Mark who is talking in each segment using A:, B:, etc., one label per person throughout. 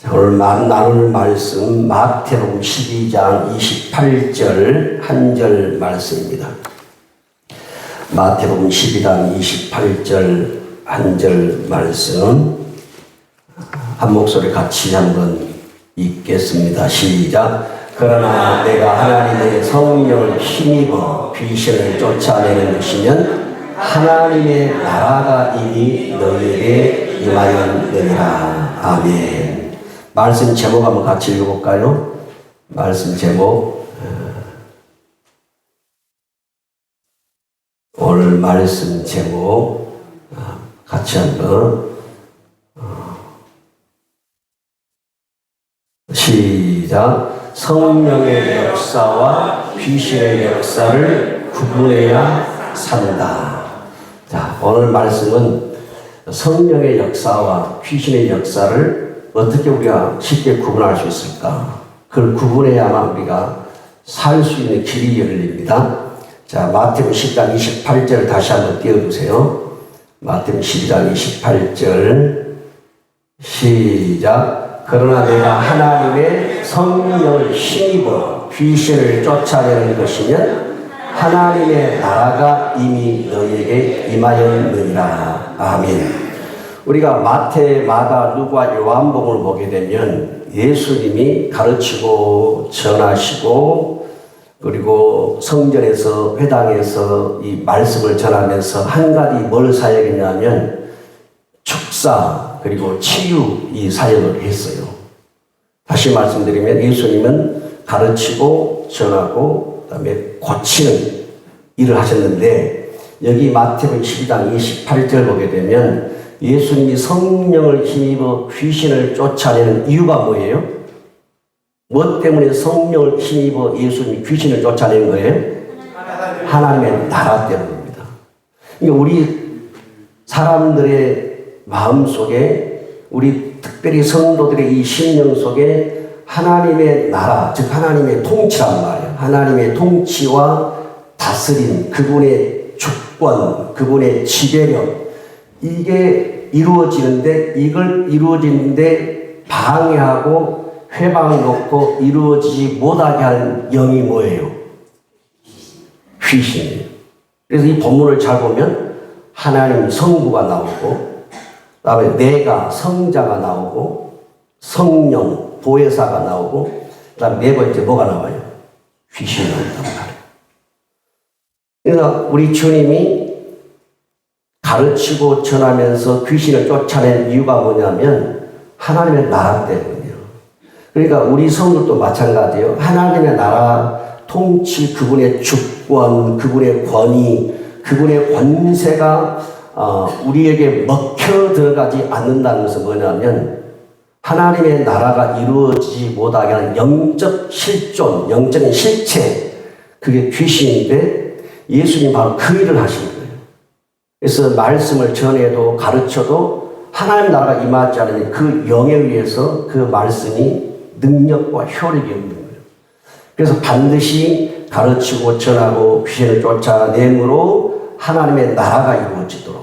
A: 오늘 나눌 말씀 마태복음 12장 28절 한 절 말씀입니다. 마태복음 12장 28절 한 절 말씀 한 목소리 같이 한번 읽겠습니다. 시작. 그러나 내가 하나님의 성령을 힘입어 귀신을 쫓아내는 것이면 하나님의 나라가 이미 너희에게 임하였느니라. 아멘. 말씀 제목 한번 같이 읽어볼까요? 말씀 제목, 오늘 말씀 제목 같이 한번 시작. 성령의 역사와 귀신의 역사를 구분해야 산다. 자, 오늘 말씀은 성령의 역사와 귀신의 역사를 어떻게 우리가 쉽게 구분할 수 있을까? 그걸 구분해야만 우리가 살 수 있는 길이 열립니다. 자, 마태복음 10장 28절 다시 한번 띄워주세요. 마태복음 12장 28절 시작. 그러나 내가 하나님의 성령을 힘입어 귀신을 쫓아내는 것이면 하나님의 나라가 이미 너희에게 임하였느니라. 아멘. 우리가 마태, 마가, 누가, 요한복음을 보게 되면 예수님이 가르치고 전하시고 그리고 성전에서 회당에서 이 말씀을 전하면서 한 가지 뭘 사역했냐면 축사 그리고 치유 이 사역을 했어요. 다시 말씀드리면 예수님은 가르치고 전하고 그다음에 고치는 일을 하셨는데 여기 마태복음 12장 28절 보게 되면 예수님이 성령을 힘입어 귀신을 쫓아내는 이유가 뭐예요? 무엇 때문에 성령을 힘입어 예수님이 귀신을 쫓아내는 거예요? 하나님의 나라 때문입니다. 그러니까 우리 사람들의 마음속에 우리 특별히 성도들의 이 심령 속에 하나님의 나라, 즉 하나님의 통치란 말이에요. 하나님의 통치와 다스림, 그분의 주권, 그분의 지배력 이게 이루어지는데 이걸 이루어지는데 방해하고 회방 놓고 이루어지지 못하게 하는 영이 뭐예요? 귀신이에요. 그래서 이 본문을 잘 보면 하나님 성부가 나오고 그다음에 내가 성자가 나오고 성령 보혜사가 나오고 그다음에 네 번째 뭐가 나와요? 귀신이 나온단 말이에요. 그래서 우리 주님이 가르치고 전하면서 귀신을 쫓아낸 이유가 뭐냐면 하나님의 나라 때문이에요. 그러니까 우리 성도도 마찬가지예요. 하나님의 나라 통치, 그분의 주권, 그분의 권위, 그분의 권세가 우리에게 먹혀 들어가지 않는다는 것은 뭐냐면 하나님의 나라가 이루어지지 못하게 하는 영적 실존, 영적인 실체 그게 귀신인데 예수님 바로 그 일을 하신 거예요. 그래서 말씀을 전해도 가르쳐도 하나님 나라가 임하지 않으니 그 영에 의해서 그 말씀이 능력과 효력이 없는 거예요. 그래서 반드시 가르치고 전하고 귀신을 쫓아내므로 하나님의 나라가 이루어지도록.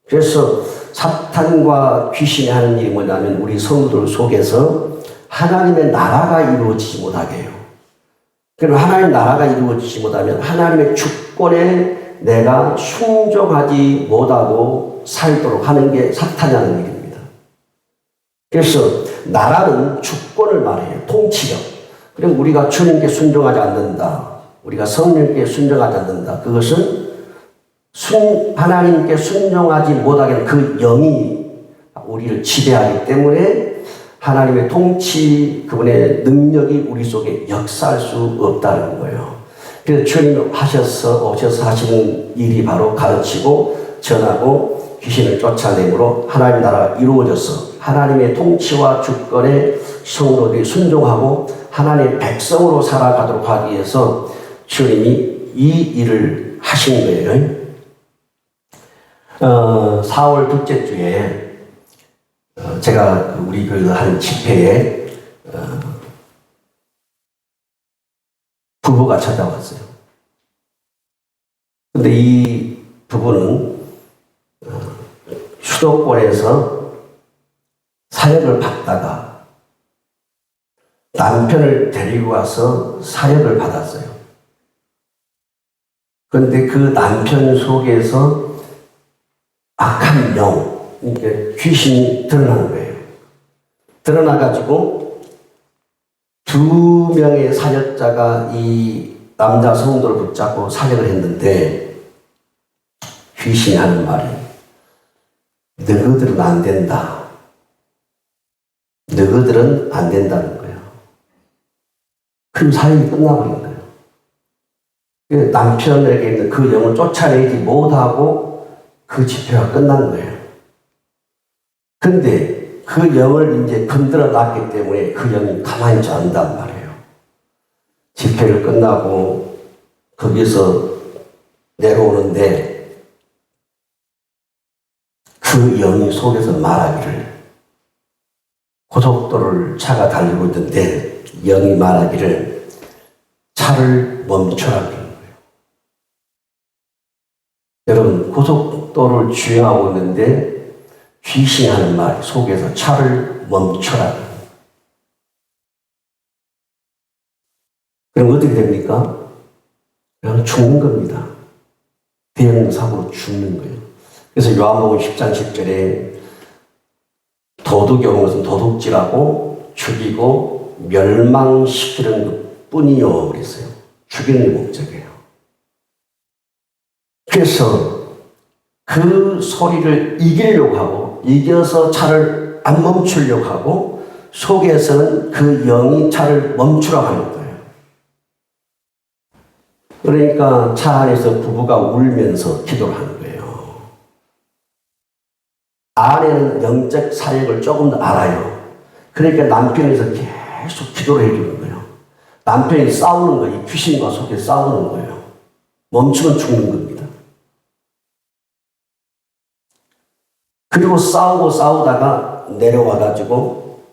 A: 그래서 사탄과 귀신이 하는 일이 뭐냐면 우리 성도들 속에서 하나님의 나라가 이루어지지 못하게 해요. 그리고 하나님의 나라가 이루어지지 못하면 하나님의 주권에 내가 순종하지 못하고 살도록 하는 게 사탄이라는 얘기입니다. 그래서 나라는 주권을 말해요. 통치력. 그럼 우리가 주님께 순종하지 않는다. 우리가 성령께 순종하지 않는다. 그것은 하나님께 순종하지 못하게 하는 그 영이 우리를 지배하기 때문에 하나님의 통치, 그분의 능력이 우리 속에 역사할 수 없다는 거예요. 그래서 주님 오셔서 하시는 일이 바로 가르치고 전하고 귀신을 쫓아내므로 하나님 나라가 이루어져서 하나님의 통치와 주권에 성도들이 순종하고 하나님의 백성으로 살아가도록 하기 위해서 주님이 이 일을 하신 거예요. 4월 둘째 주에 제가 우리 교회 한 집회에 부부가 찾아왔어요. 근데 이 부부는 수도권에서 사역을 받다가 남편을 데리고 와서 사역을 받았어요. 그런데 그 남편 속에서 악한 영, 귀신이 드러난 거예요. 드러나가지고 2명의 사역자가 이 남자 성도를 붙잡고 사역을 했는데 귀신이 하는 말이 너희들은 안 된다. 너희들은 안 된다는 거예요. 그럼 사역이 끝나버린 거예요. 남편에게 있는 그 영을 쫓아내지 못하고 그 집회가 끝난 거예요. 근데 그 영을 이제 건드려 놨기 때문에 그 영이 가만히 있지 않는단 말이에요. 집회를 끝나고 거기서 내려오는데 그 영이 속에서 말하기를 고속도로를 차가 달리고 있는데 영이 말하기를 차를 멈춰라 그러는 거예요. 여러분 고속도로를 주행하고 있는데 귀신이 하는 말 속에서 차를 멈춰라. 그럼 어떻게 됩니까? 그냥 죽는 겁니다. 대형 사고로 죽는 거예요. 그래서 요한복음 10장 10절에 도둑이 오는 것은 도둑질하고 죽이고 멸망시키는 것 뿐이요 그랬어요. 죽이는 게 목적이에요. 그래서 그 소리를 이기려고 하고 이겨서 차를 안 멈추려고 하고 속에서는 그 영이 차를 멈추라고 하는 거예요. 그러니까 차 안에서 부부가 울면서 기도를 하는 거예요. 아내는 영적 사역을 조금 더 알아요. 그러니까 남편에서 계속 기도를 해주는 거예요. 남편이 싸우는 거예요. 귀신과 속에 싸우는 거예요. 멈추면 죽는 겁니다. 그리고 싸우다가 내려와가지고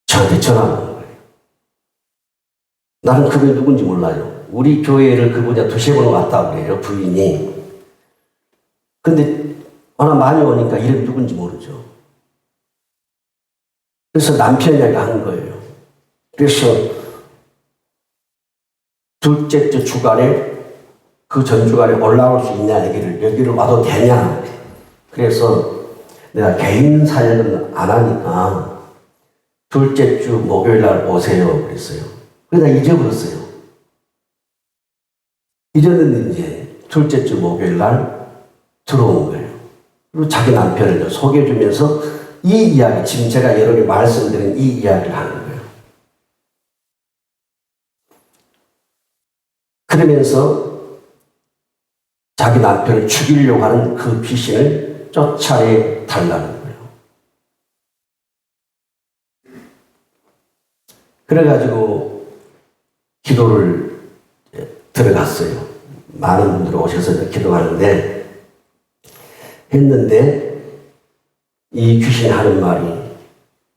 A: 저한테 전화를 하는 거예요. 나는 그분이 누군지 몰라요. 우리 교회를 그분이 2-3번 왔다고 그래요, 부인이. 근데 워낙 많이 오니까 이름이 누군지 모르죠. 그래서 남편 이야기 하는 거예요. 그래서 둘째 주 주간에 그 전주간에 올라올 수 있냐, 여기를 와도 되냐. 그래서 내가 개인 사역은 안 하니까 둘째 주 목요일 날 오세요. 그랬어요. 그래서 내가 잊어버렸어요. 잊었는데 이제 둘째 주 목요일 날 들어온 거예요. 그리고 자기 남편을 소개해주면서 이 이야기, 지금 제가 여러 개 말씀드린 이 이야기를 하는 거예요. 그러면서 자기 남편을 죽이려고 하는 그 귀신을 쫓아내 달라는 거예요. 그래가지고 기도를 들어갔어요. 많은 분들이 오셔서 기도하는데 했는데 이 귀신이 하는 말이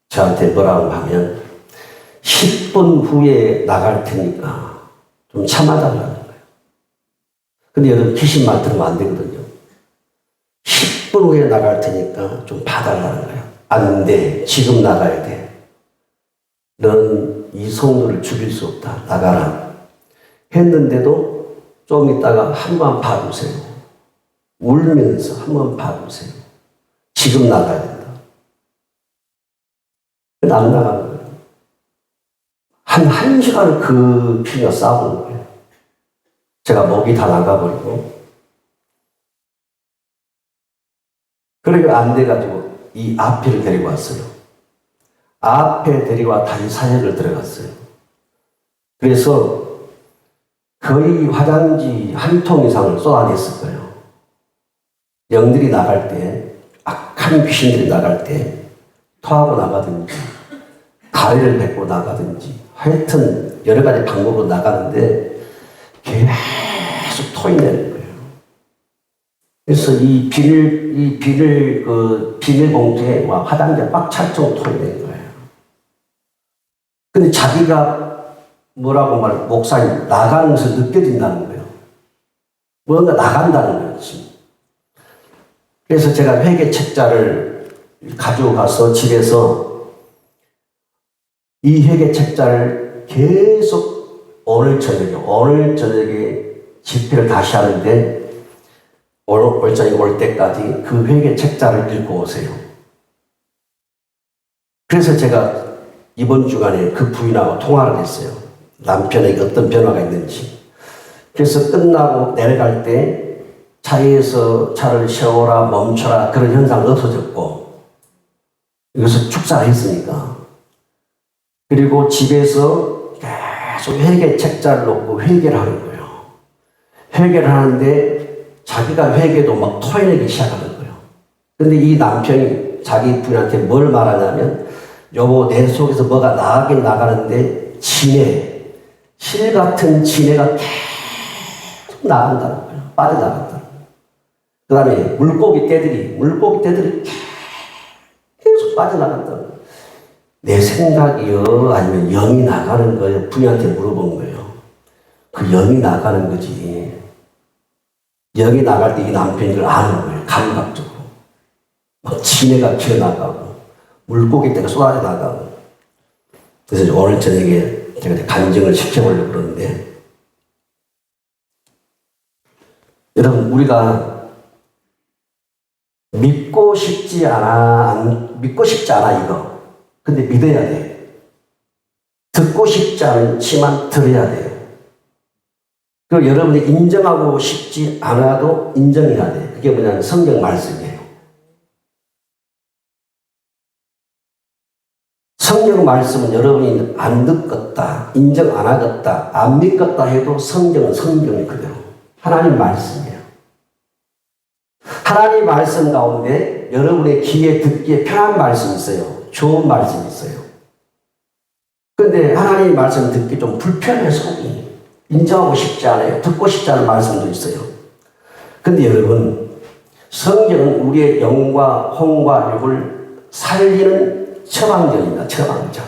A: 저한테 뭐라고 하면 10분 후에 나갈 테니까 좀 참아달라는 거예요. 근데 여러분 귀신 말 들으면 안 되거든요. 10분 후에 나갈 테니까 좀 봐달라는 거예요. 안 돼. 지금 나가야 돼. 넌 이 성도를 죽일 수 없다. 나가라. 했는데도 좀 있다가 한 번 봐주세요. 울면서 한 번 봐주세요. 지금 나가야 된다. 근데 안 나가는 거예요. 한 1시간을 그 피가 싸우는 거예요. 제가 목이 다 나가버리고. 그러니까 안 돼가지고 이 앞에를 데리고 왔어요. 앞에 데리고 와 다시 사역을 들어갔어요. 그래서 거의 화장지 한 통 이상을 쏟아냈을 거예요. 영들이 나갈 때, 악한 귀신들이 나갈 때 토하고 나가든지 가위를 뱉고 나가든지 하여튼 여러 가지 방법으로 나가는데 계속 토해내는 거예요. 그래서 이 비닐 봉투에 화장지가 꽉 찰 정도 토해내는 거예요. 근데 자기가 뭐라고 목사님 나가면서 느껴진다는 거예요. 뭔가 나간다는 거지. 그래서 제가 회개 책자를 가지고 가서 집에서 이 회개 책자를 계속 오늘 저녁에 집회를 다시 하는데 오늘 저녁 올 때까지 그 회개 책자를 읽고 오세요. 그래서 제가 이번 주간에 그 부인하고 통화를 했어요. 남편에게 어떤 변화가 있는지. 그래서 끝나고 내려갈 때 차에서 차를 세워라 멈춰라 그런 현상은 없어졌고, 이것을 축사를 했으니까. 그리고 집에서 계속 회개 책자를 놓고 회개를 하는 거예요. 회개를 하는데 자기가 회개도 막 토해내기 시작하는 거예요. 근데 이 남편이 자기 부인한테 뭘 말하냐면, 여보, 내 속에서 뭐가 나가긴 나가는데 실 같은 진해가 계속 나간다는 거예요. 빠져나간다는 거예요. 그 다음에 물고기 떼들이 계속 빠져나간다는 거예요. 내 생각이요? 아니면 영이 나가는 거예요? 부인한테 물어본 거예요. 그 영이 나가는 거지. 영이 나갈 때 이 남편이 그걸 아는 거예요. 감각적으로. 막 진해가 기어나가고 물고기 떼가 쏟아져 나가고. 그래서 오늘 저녁에 제가 간증을 시켜보려고 그러는데, 여러분, 우리가 믿고 싶지 않아 이거. 근데 믿어야 돼. 듣고 싶지 않지만 들어야 돼요. 그리고 여러분이 인정하고 싶지 않아도 인정해야 돼. 그게 뭐냐면 성경 말씀이에요. 성경 말씀은 여러분이 안 듣겠다, 인정 안 하겠다, 안 믿겠다 해도 성경은 성경이 그대로 하나님 말씀이에요. 하나님 말씀 가운데 여러분의 귀에 듣기에 편한 말씀이 있어요. 좋은 말씀이 있어요. 그런데 하나님 말씀 듣기 좀 불편해 속이. 인정하고 싶지 않아요. 듣고 싶지 않은 말씀도 있어요. 근데 여러분, 성경은 우리의 영과 혼과 육을 살리는 처방전입니다. 처방전.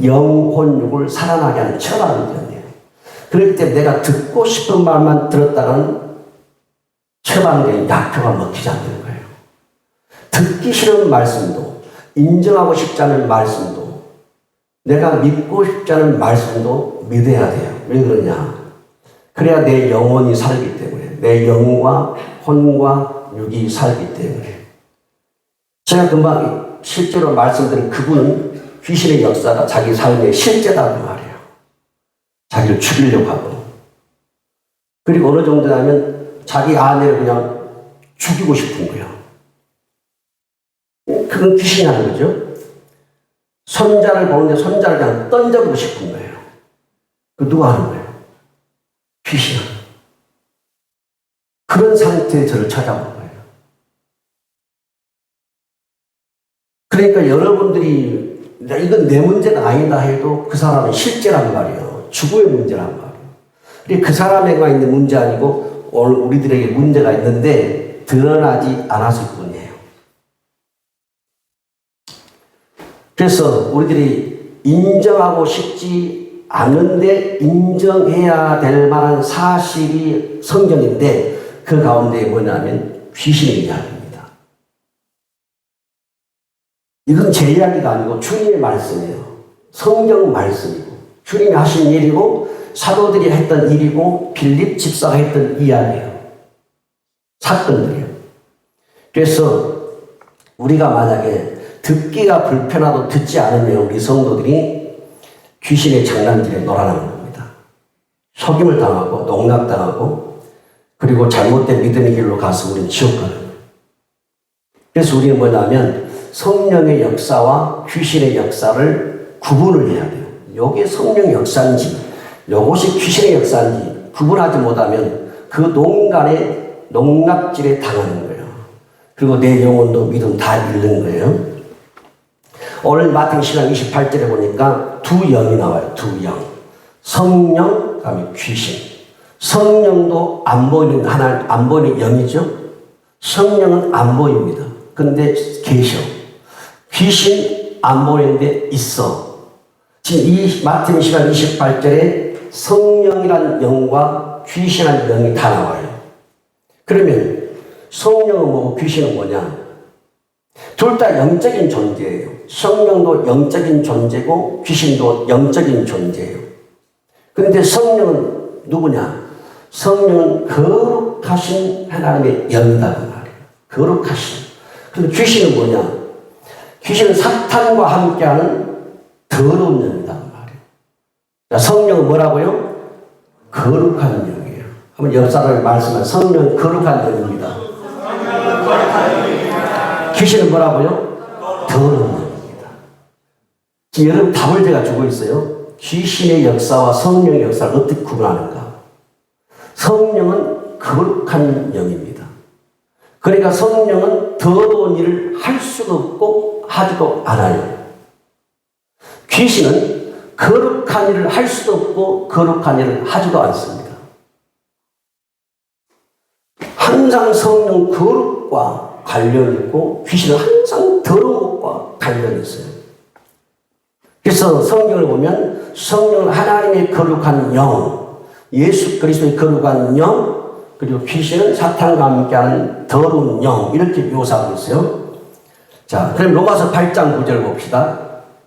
A: 영혼 육을 살아나게 하는 처방전이에요. 그렇기 때문에 내가 듣고 싶은 말만 들었다가는 처방전이 약효가 먹히지 않는 거예요. 듣기 싫은 말씀도, 인정하고 싶지 않은 말씀도, 내가 믿고 싶지 않은 말씀도 믿어야 돼요. 왜 그러냐? 그래야 내 영혼이 살기 때문에, 내 영과 혼과 육이 살기 때문에. 제가 금방 실제로 말씀드린 그분은 귀신의 역사가 자기 삶의 실제다고 말이에요. 자기를 죽이려고 하고. 그리고 어느 정도냐면 자기 아내를 그냥 죽이고 싶은 거예요. 그건 귀신이 하는 거죠. 손자를 보는데 손자를 그냥 던져보고 싶은 거예요. 그 누가 하는 거예요? 귀신이. 그런 상태에 저를 찾아온 거예요. 그러니까 여러분들이 이건 내 문제가 아니다 해도 그 사람은 실제란 말이에요. 죽음의 문제란 말이에요. 그러니까 그 사람에게 있는 문제 아니고 오늘 우리들에게 문제가 있는데 드러나지 않았을 뿐이에요. 그래서 우리들이 인정하고 싶지 않은데 인정해야 될 만한 사실이 성경인데, 그 가운데 뭐냐면 귀신의 이야기입니다. 이건 제 이야기가 아니고 주님의 말씀이에요. 성경 말씀이고 주님이 하신 일이고 사도들이 했던 일이고 빌립 집사가 했던 이야기예요. 사건들이에요. 그래서 우리가 만약에 듣기가 불편하도 듣지 않으면 우리 성도들이 귀신의 장난질에 놀아나는 겁니다. 속임을 당하고 농락당하고 그리고 잘못된 믿음의 길로 가서 우리는 지옥 가는 거예요. 그래서 우리는 뭐냐면 성령의 역사와 귀신의 역사를 구분을 해야 돼요. 이게 성령의 역사인지 이것이 귀신의 역사인지 구분하지 못하면 그 농간에 농락질에 당하는 거예요. 그리고 내 영혼도 믿음 다 잃는 거예요. 오늘 마태복음 28절에 보니까 두 영이 나와요. 두 영. 성령, 그다음에 귀신. 성령도 안 보이는 하나님, 안 보이는 영이죠. 성령은 안 보입니다. 근데 계셔. 귀신 안 보이는데 있어. 지금 이 마태복음 28절에 성령이라는 영과 귀신이라는 영이 다 나와요. 그러면 성령은 뭐고 귀신은 뭐냐? 둘 다 영적인 존재예요. 성령도 영적인 존재고 귀신도 영적인 존재예요. 그런데 성령은 누구냐? 성령은 거룩하신 하나님의 영이다 그 말이에요. 거룩하신. 그런데 귀신은 뭐냐? 귀신은 사탄과 함께하는 더러운 영이다 그 말이에요. 자, 성령은 뭐라고요? 거룩한 영이에요. 한번 옆 사람을 말씀하면 성령은 거룩한 영입니다. 귀신은 뭐라고요? 더러운 영입니다. 지금 여러분 답을 제가 주고 있어요. 귀신의 역사와 성령의 역사를 어떻게 구분하는가? 성령은 거룩한 영입니다. 그러니까 성령은 더러운 일을 할 수도 없고 하지도 않아요. 귀신은 거룩한 일을 할 수도 없고 거룩한 일을 하지도 않습니다. 항상 성령 거룩과 관련이 있고 귀신은 항상 더러운 것과 관련이 있어요. 그래서 성경을 보면 성령은 하나님의 거룩한 영, 예수 그리스도의 거룩한 영, 그리고 귀신은 사탄과 함께하는 더러운 영, 이렇게 묘사하고 있어요. 자, 그럼 로마서 8장 9절 봅시다.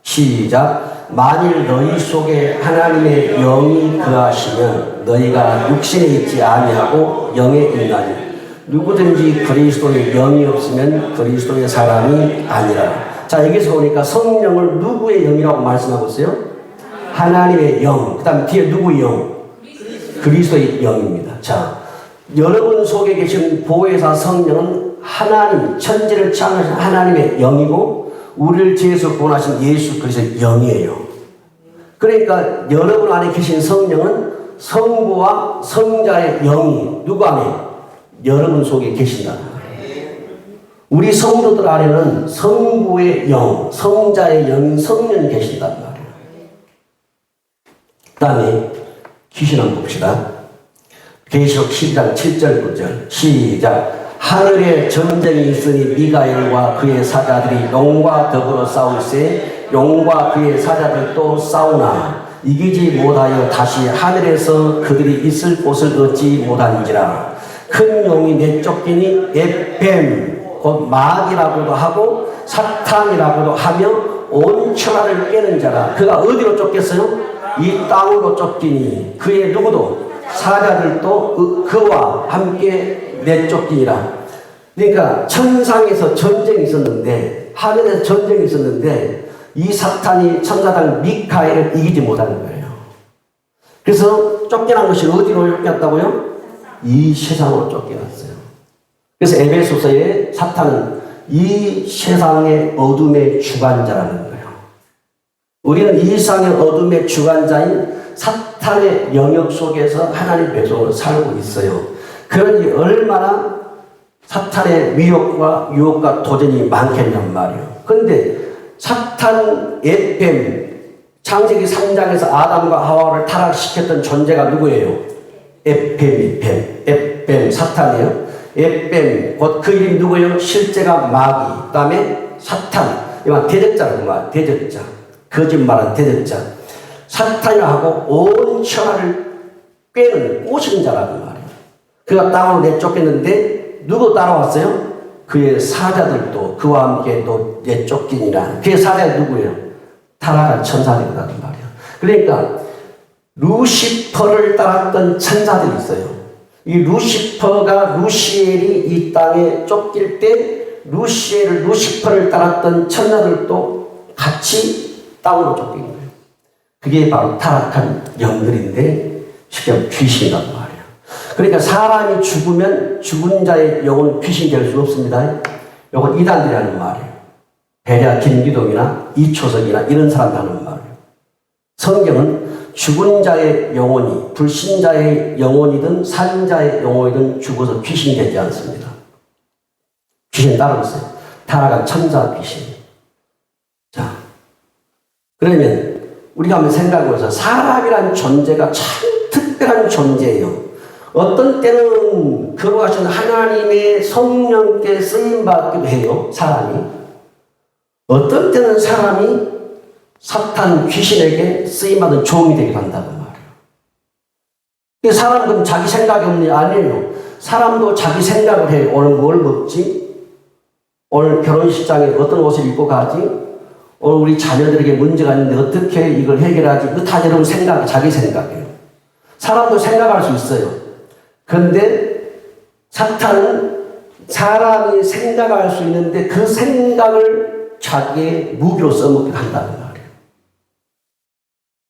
A: 시작. 만일 너희 속에 하나님의 영이 거하시면 너희가 육신에 있지 아니하고 영에 있나니 누구든지 그리스도의 영이 없으면 그리스도의 사람이 아니라. 자, 여기서 보니까 성령을 누구의 영이라고 말씀하고 있어요? 하나님의 영. 그 다음 뒤에 누구의 영? 그리스도의 영입니다. 자, 여러분 속에 계신 보혜사 성령은 하나님, 천지를 창조하신 하나님의 영이고 우리를 죄에서 구원하신 예수 그리스도의 영이에요. 그러니까 여러분 안에 계신 성령은 성부와 성자의 영이 누구 안에? 여러분 속에 계신다는 거예요. 우리 성도들 안에는 성부의 영, 성자의 영인 성령이 계신단 말이에요. 그 다음에 귀신 한번 봅시다. 계시록 12장 7절 9절 시작. 하늘에 전쟁이 있으니 미가엘과 그의 사자들이 용과 더불어 싸울세 용과 그의 사자들도 싸우나 이기지 못하여 다시 하늘에서 그들이 있을 곳을 얻지 못하는지라. 큰 용이 내쫓기니 에뱀 곧 마귀라고도 하고 사탄이라고도 하며 온 천하를 깨는 자라. 그가 어디로 쫓겼어요? 이 땅으로 쫓기니 그의 누구도 사자들도 그와 함께 내쫓기니라. 그러니까 천상에서 전쟁이 있었는데 하늘에서 전쟁이 있었는데 이 사탄이 천사장 미카엘을 이기지 못하는 거예요. 그래서 쫓겨난 것이 어디로 쫓겼다고요? 이 세상으로 쫓겨났어요. 그래서 에베소서에 사탄은 이 세상의 어둠의 주관자라는 거예요. 우리는 이 세상의 어둠의 주관자인 사탄의 영역 속에서 하나님의 백성으로 살고 있어요. 그러니 얼마나 사탄의 위협과 유혹과 도전이 많겠냔 말이에요. 그런데 사탄 에뱀 창세기 3장에서 아담과 하와를 타락시켰던 존재가 누구예요? 에뱀이 뱀 사탄이에요. 에뱀 곧 그 이름이 누구예요? 실제가 마귀, 그 다음에 사탄, 이건 대적자라고 말, 대적자, 거짓말한 대적자. 사탄이라고 온 천하를 꿰는 꼬시는 자라고 말이에요. 그가 땅으로 내쫓겼는데 누구 따라왔어요? 그의 사자들도 그와 함께 또 내쫓기니라. 그의 사자가 누구예요? 타락한 천사들이라는 말이에요. 그러니까 루시퍼를 따랐던 천사들이 있어요. 이 루시퍼가 루시엘이 이 땅에 쫓길 때 루시퍼를 따랐던 천사들도 같이 땅으로 쫓긴 거예요. 그게 바로 타락한 영들인데 쉽게 귀신이란 말이에요. 그러니까 사람이 죽으면 죽은 자의 영혼은 귀신이 될 수 없습니다. 이건 이단들이라는 말이에요. 배려 김기동이나 이초석이나 이런 사람들 하는 말이에요. 성경은 죽은 자의 영혼이 불신자의 영혼이든 산자의 영혼이든 죽어서 귀신이 되지 않습니다. 귀신이 따로 있어요. 타락한 천사 귀신. 자, 그러면 우리가 한번 생각해보자. 사람이란 존재가 참 특별한 존재예요. 어떤 때는 거룩하신 하나님의 성령께 쓰임받기도 해요. 사람이. 어떤 때는 사람이 사탄 귀신에게 쓰임받은 종이 되기도 한다고 말이에요. 사람은 자기 생각이 없는 게 아니에요. 사람도 자기 생각을 해요. 오늘 뭘 먹지? 오늘 결혼식장에 어떤 옷을 입고 가지? 오늘 우리 자녀들에게 문제가 있는데 어떻게 이걸 해결하지? 그 다 여러분 생각, 자기 생각이에요. 사람도 생각할 수 있어요. 그런데 사탄은 사람이 생각할 수 있는데 그 생각을 자기의 무기로 써먹게 한다는 말이에요.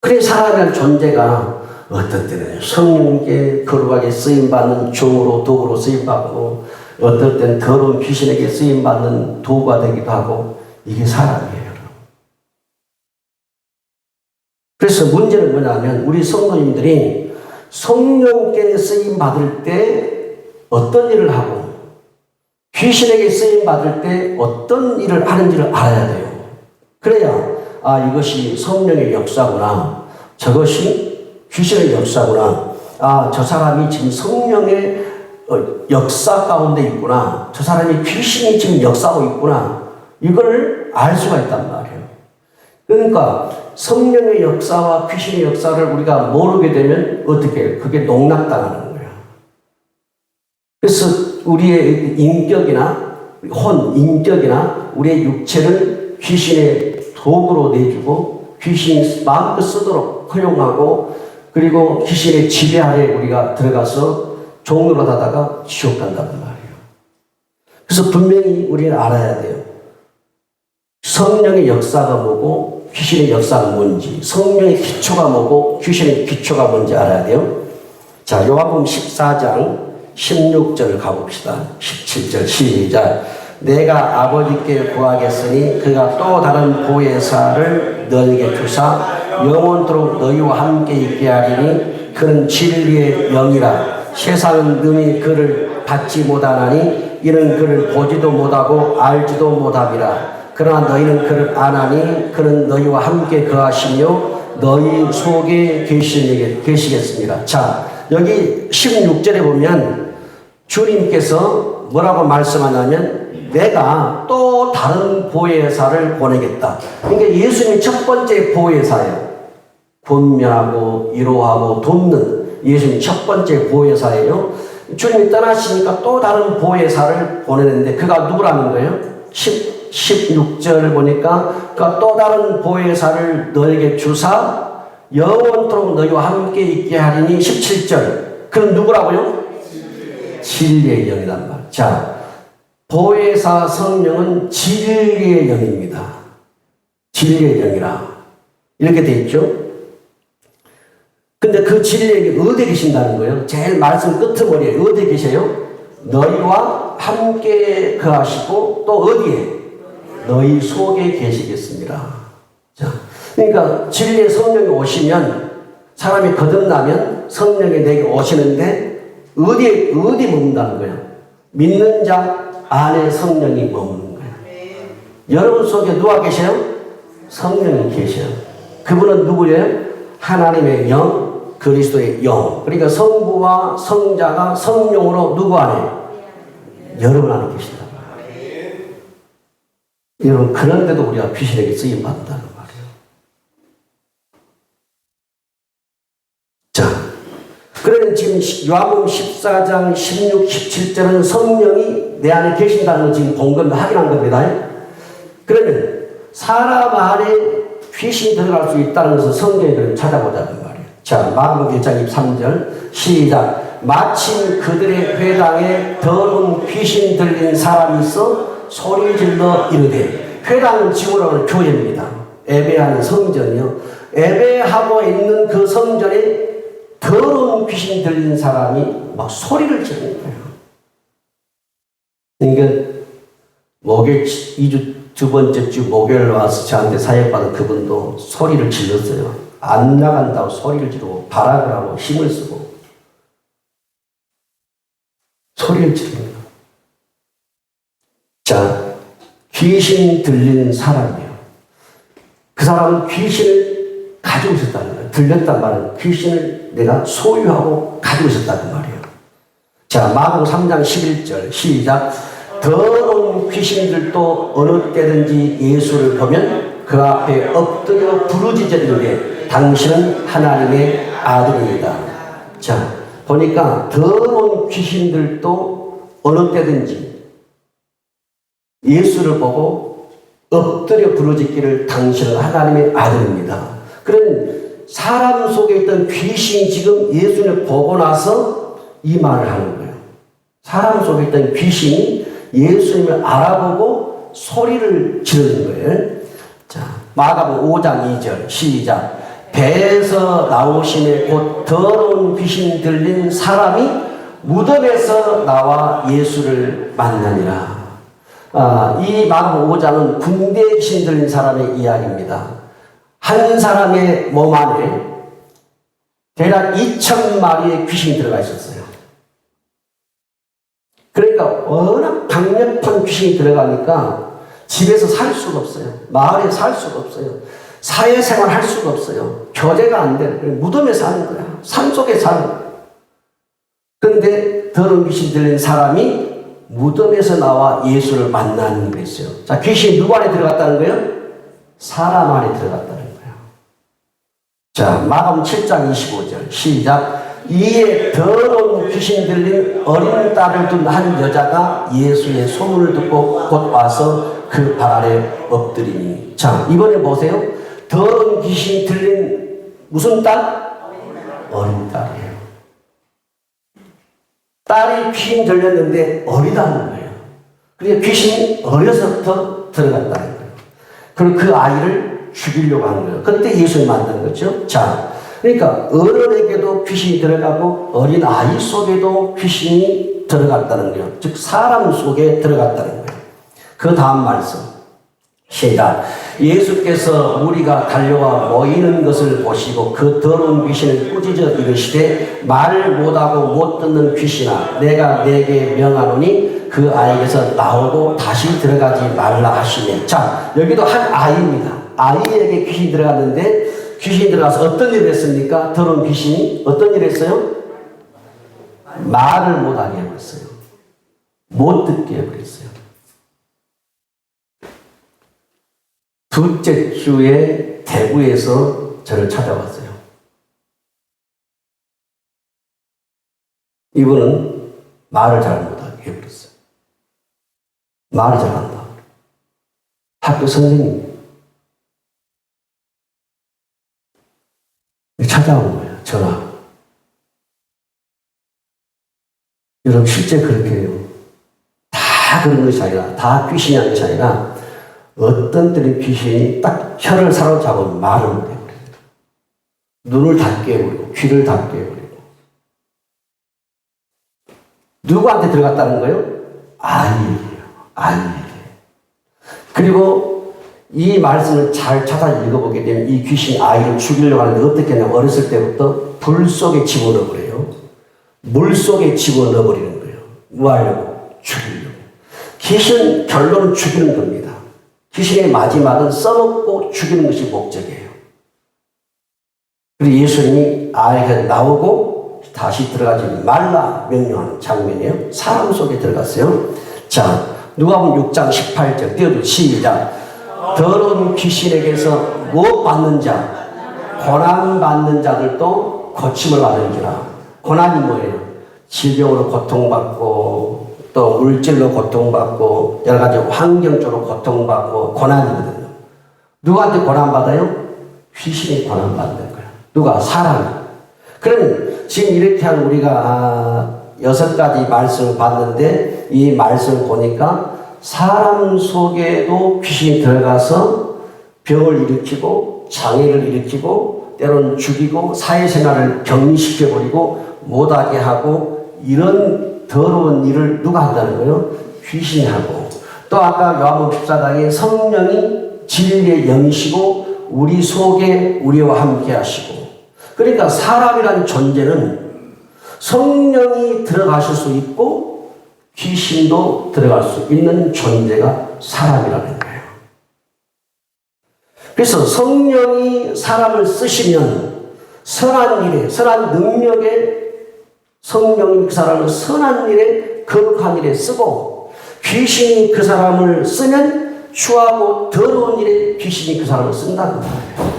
A: 그래서 사람이라는 존재가 어떤 때는 성령께 거룩하게 쓰임받는 종으로 도구로 쓰임받고 어떨 때는 더러운 귀신에게 쓰임받는 도구가 되기도 하고 이게 사람이에요. 그래서 문제는 뭐냐면 우리 성도님들이 성령께 쓰임받을 때 어떤 일을 하고 귀신에게 쓰임받을 때 어떤 일을 하는지를 알아야 돼요. 그래야 이것이 성령의 역사구나. 저것이 귀신의 역사구나. 저 사람이 지금 성령의 역사 가운데 있구나. 저 사람이 귀신이 지금 역사하고 있구나. 이걸 알 수가 있단 말이에요. 그러니까 성령의 역사와 귀신의 역사를 우리가 모르게 되면 어떻게 해요? 그게 농락당하는 거예요. 그래서 우리의 인격이나 인격이나 우리의 육체를 귀신의 도구로 내주고 귀신이 마음껏 쓰도록 허용하고 그리고 귀신의 지배 아래 우리가 들어가서 종로로 하다가 지옥 간다는 말이에요. 그래서 분명히 우리는 알아야 돼요. 성령의 역사가 뭐고 귀신의 역사가 뭔지, 성령의 기초가 뭐고 귀신의 기초가 뭔지 알아야 돼요. 자, 요한복음 14장 16절 가봅시다. 17절 시작. 내가 아버지께 구하겠으니 그가 또 다른 보혜사를 너희에게 주사 영원토록 너희와 함께 있게 하리니 그는 진리의 영이라. 세상은 능히 그를 받지 못하나니 이는 그를 보지도 못하고 알지도 못함이라. 그러나 너희는 그를 아나니 그는 너희와 함께 거하시며 너희 속에 계시겠습니다. 자, 여기 16절에 보면 주님께서 뭐라고 말씀하냐면 내가 또 다른 보혜사를 보내겠다. 그러니까 예수님이 첫 번째 보혜사예요. 권면하고 위로하고 돕는 예수님 첫 번째 보혜사예요. 주님이 떠나시니까 또 다른 보혜사를 보내는데 그가 누구라는 거예요? 16절을 보니까 그가 또 다른 보혜사를 너에게 주사 영원토록 너희와 함께 있게 하리니 17절. 그럼 누구라고요? 진리의 영이란 말. 자, 보혜사 성령은 진리의 영입니다. 진리의 영이라 이렇게 돼 있죠. 근데 그 진리의 영이 어디에 계신다는 거예요? 제일 말씀 끄트머리에 어디에 계세요? 너희와 함께 거하시고 또 어디에? 너희 속에 계시겠습니다. 자, 그러니까 진리의 성령이 오시면 사람이 거듭나면 성령이 내게 오시는데 어디 머문다는 거예요? 믿는 자 안에 성령이 머무는 거예요. 여러분 속에 누가 계세요? 성령이 계셔요. 그분은 누구예요? 하나님의 영, 그리스도의 영. 그러니까 성부와 성자가 성령으로 누구 안에? 여러분 안에 계신다. 여러분, 그런데도 우리가 귀신에게 쓰임 받는다는 말이에요. 자, 그러면 지금 요한복음 14장 16, 17절은 성령이 내 안에 계신다는 걸 지금 본 겁니다. 확인한 겁니다. 그러면 사람 안에 귀신이 들어갈 수 있다는 것을 성경에 찾아보자는 말이에요. 자, 마가복음 1장 23절 시작. 마침 그들의 회당에 더러운 귀신 들린 사람이 있어 소리 질러 이르되. 회당은 지구라고 하는 교회입니다. 예배하는 성전이요. 예배하고 있는 그 성전에 더러운 귀신 들린 사람이 막 소리를 지르는 거예요. 그러니까 목요일 2주 두 번째 주 목요일 와서 저한테 사역받은 그분도 소리를 질렀어요. 안 나간다고 소리를 지르고 발악을 하고 힘을 쓰고 소리를 지릅니다. 자, 귀신 들린 사람이에요. 그 사람은 귀신을 가지고 있었다는 거예요. 들렸단 말은 귀신을 내가 소유하고 가지고 있었다는 말이에요. 자, 마가복음 3장 11절 시작. 더러운 귀신들도 어느 때든지 예수를 보면 그 앞에 엎드려 부르짖으되 당신은 하나님의 아들입니다. 자, 보니까 더러운 귀신들도 어느 때든지 예수를 보고 엎드려 부르짖기를 당신은 하나님의 아들입니다. 그런 사람 속에 있던 귀신이 지금 예수를 보고 나서 이 말을 하는 거예요. 사람 속에 있던 귀신이 예수님을 알아보고 소리를 지르는 거예요. 자, 마가복음 5장 2절 시작. 배에서 나오심에 곧 더러운 귀신 들린 사람이 무덤에서 나와 예수를 만나니라. 이 마가복음 5장은 군대에 귀신 들린 사람의 이야기입니다. 한 사람의 몸 안에 대략 2,000마리의 귀신이 들어가 있었어요. 그러니까 워낙 강력한 귀신이 들어가니까 집에서 살 수가 없어요. 마을에 살 수가 없어요. 사회생활 할 수가 없어요. 교제가 안 돼. 무덤에 사는 거야. 산속에 사는 거야. 그런데 더러운 귀신 들린 사람이 무덤에서 나와 예수를 만나는 게 있어요. 자, 귀신이 누구 안에 들어갔다는 거예요? 사람 안에 들어갔다는 거예요. 자, 마가복음 7장 25절 시작. 이에 더러운 귀신 들린 어린 딸을 둔 한 여자가 예수의 소문을 듣고 곧 와서 그 발 아래 엎드리니. 자, 이번에 보세요. 더러운 귀신 들린 무슨 딸? 어린 딸이에요. 딸이 귀신 들렸는데 어리다는 거예요. 그러니까 귀신이 어려서부터 들어갔다는 거예요. 그리고 그 아이를 죽이려고 하는 거예요. 그때 예수를 만난 거죠. 자, 그러니까 어른에게도 귀신이 들어가고 어린 아이 속에도 귀신이 들어갔다는 거예요. 즉 사람 속에 들어갔다는 거예요. 그 다음 말씀 시작. 예수께서 무리가 달려와 모이는 것을 보시고 그 더러운 귀신을 꾸짖어 이르시되 말을 못하고 못 듣는 귀신아 내가 내게 명하노니 그 아이에게서 나오고 다시 들어가지 말라 하시네. 자, 여기도 한 아이입니다. 아이에게 귀신이 들어갔는데 귀신이 들어가서 어떤 일을 했습니까? 더러운 귀신이 어떤 일을 했어요? 말을 못하게 해버렸어요. 못 듣게 해버렸어요. 둘째 주에 대구에서 저를 찾아왔어요. 이분은 말을 잘 못하게 해버렸어요. 말을 잘한다. 학교 선생님. 찾아온 거예요. 전화. 여러분 실제 그렇게 해요. 다 그런 것이 아니라 다 귀신이 하는 것이 아니라 어떤 때는 귀신이 딱 혀를 사로잡으면 말을 못해버려요. 눈을 닫게 해버리고 귀를 닫게 해버리고. 누구한테 들어갔다는 거예요? 아이에게요. 아이에게. 그리고 이 말씀을 잘 찾아 읽어보게 되면 이 귀신이 아이를 죽이려고 하는데 어떻게 하냐면 어렸을 때부터 불 속에 집어넣어버려요. 물 속에 집어넣어버리는 거예요. 뭐 하려고? 죽이려고. 귀신 결론은 죽이는 겁니다. 귀신의 마지막은 써먹고 죽이는 것이 목적이에요. 그리고 예수님이 아이가 나오고 다시 들어가지 말라 명령하는 장면이에요. 사람 속에 들어갔어요. 자, 누가복음 6장 18절 띄워줘 시작. 더러운 귀신에게서 무엇 받는 자? 고난 받는 자들도 고침을 받은지라. 고난이 뭐예요? 질병으로 고통받고 또 물질로 고통받고 여러 가지 환경적으로 고통받고 고난이거든요. 누구한테 고난받아요? 귀신이 고난받는 거예요. 누가? 사람이. 그러면 지금 이렇게 한 우리가 6가지 말씀을 봤는데 이 말씀을 보니까 사람 속에도 귀신이 들어가서 병을 일으키고 장애를 일으키고 때로는 죽이고 사회생활을 격리시켜버리고 못하게 하고 이런 더러운 일을 누가 한다는 거예요? 귀신이 하고. 또 아까 요한복음 14장에 성령이 진리의 영이시고 우리 속에 우리와 함께 하시고. 그러니까 사람이라는 존재는 성령이 들어가실 수 있고 귀신도 들어갈 수 있는 존재가 사람이라는 거예요. 그래서 성령이 사람을 쓰시면 선한 일에, 선한 능력에 성령이 그 사람을 선한 일에, 거룩한 일에 쓰고 귀신이 그 사람을 쓰면 추하고 더러운 일에 귀신이 그 사람을 쓴다는 거예요.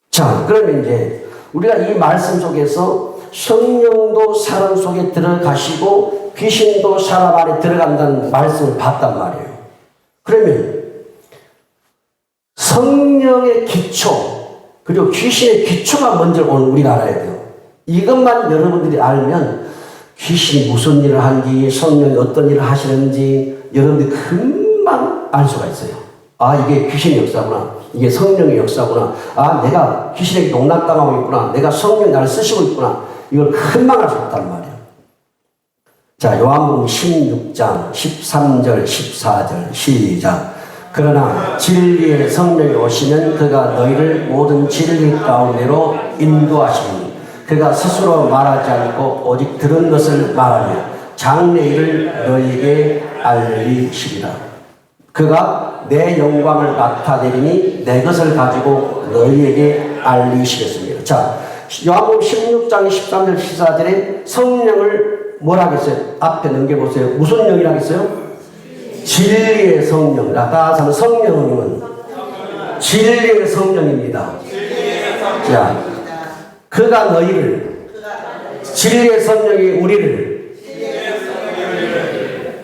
A: 자, 그러면 이제 우리가 이 말씀 속에서 성령도 사람 속에 들어가시고 귀신도 사람 안에 들어간다는 말씀을 봤단 말이에요. 그러면 성령의 기초 그리고 귀신의 기초가 먼저 오늘 우리가 알아야 돼요. 이것만 여러분들이 알면 귀신이 무슨 일을 하는지 성령이 어떤 일을 하시는지 여러분들이 금방 알 수가 있어요. 아, 이게 귀신의 역사구나. 이게 성령의 역사구나. 아, 내가 귀신에게 농락당하고 있구나. 내가 성령이 나를 쓰시고 있구나. 이걸 금방 알 수 있단 말이에요. 자, 요한복음 16장 13절 14절 시작. 그러나 진리의 성령이 오시면 그가 너희를 모든 진리 가운데로 인도하시니 그가 스스로 말하지 않고 오직 들은 것을 말하며 장래 일을 너희에게 알리시리라. 그가 내 영광을 나타내리니 내 것을 가지고 너희에게 알리시겠습니다. 자, 요한복음 16장 13절 14절에 성령을 뭐라 하겠어요? 앞에 넘겨보세요. 무슨 영이라고 했어요? 진리의 성령. 따라서 성령은 진리의 성령입니다. 자, 그가 너희를 진리의 성령이 우리를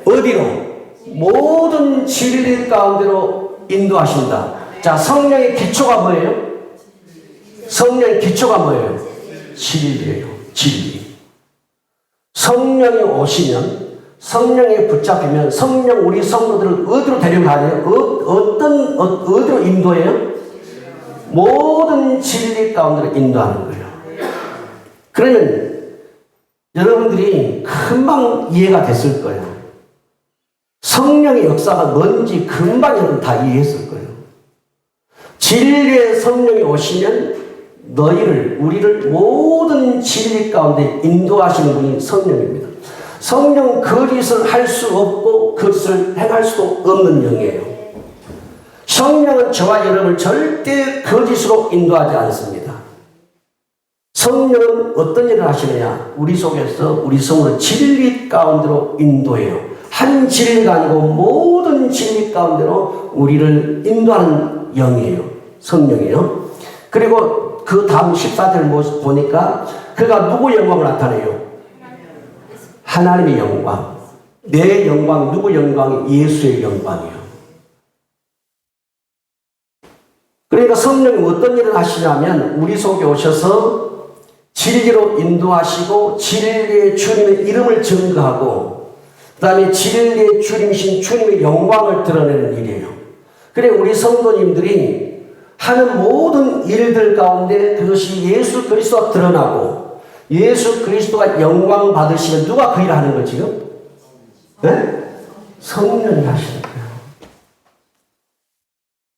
A: 어디로? 모든 진리 가운데로 인도하신다. 자, 성령의 기초가 뭐예요? 성령의 기초가 뭐예요? 진리예요. 진리. 성령이 오시면 성령에 붙잡히면 성령 우리 성도들을 어디로 데려가야 돼요? 어디로 인도해요? 모든 진리 가운데로 인도하는 거예요. 그러면 여러분들이 금방 이해가 됐을 거예요. 성령의 역사가 뭔지 금방 여러분 다 이해했을 거예요. 진리의 성령이 오시면 너희를, 우리를 모든 진리 가운데 인도하시는 분이 성령입니다. 성령 거짓을 할 수 없고 거짓을 행할 수도 없는 영이에요. 성령은 저와 여러분을 절대 거짓으로 인도하지 않습니다. 성령은 어떤 일을 하시느냐? 우리 속에서 우리 성을 진리 가운데로 인도해요. 한 진리가 아니고 모든 진리 가운데로 우리를 인도하는 영이에요. 성령이에요. 그리고 그 다음 14절 보니까 그가 누구 영광을 나타내요? 하나님의 영광. 내 영광, 누구 영광이? 예수의 영광이에요. 그러니까 성령이 어떤 일을 하시냐면 우리 속에 오셔서 진리로 인도하시고 진리의 주님의 이름을 증거하고 그 다음에 진리의 주님이신 주님의 영광을 드러내는 일이에요. 그래 우리 성도님들이 하는 모든 일들 가운데 그것이 예수 그리스도가 드러나고 예수 그리스도가 영광 받으시면 누가 그 일을 하는 거지요? 네? 성령이 하시는 거예요.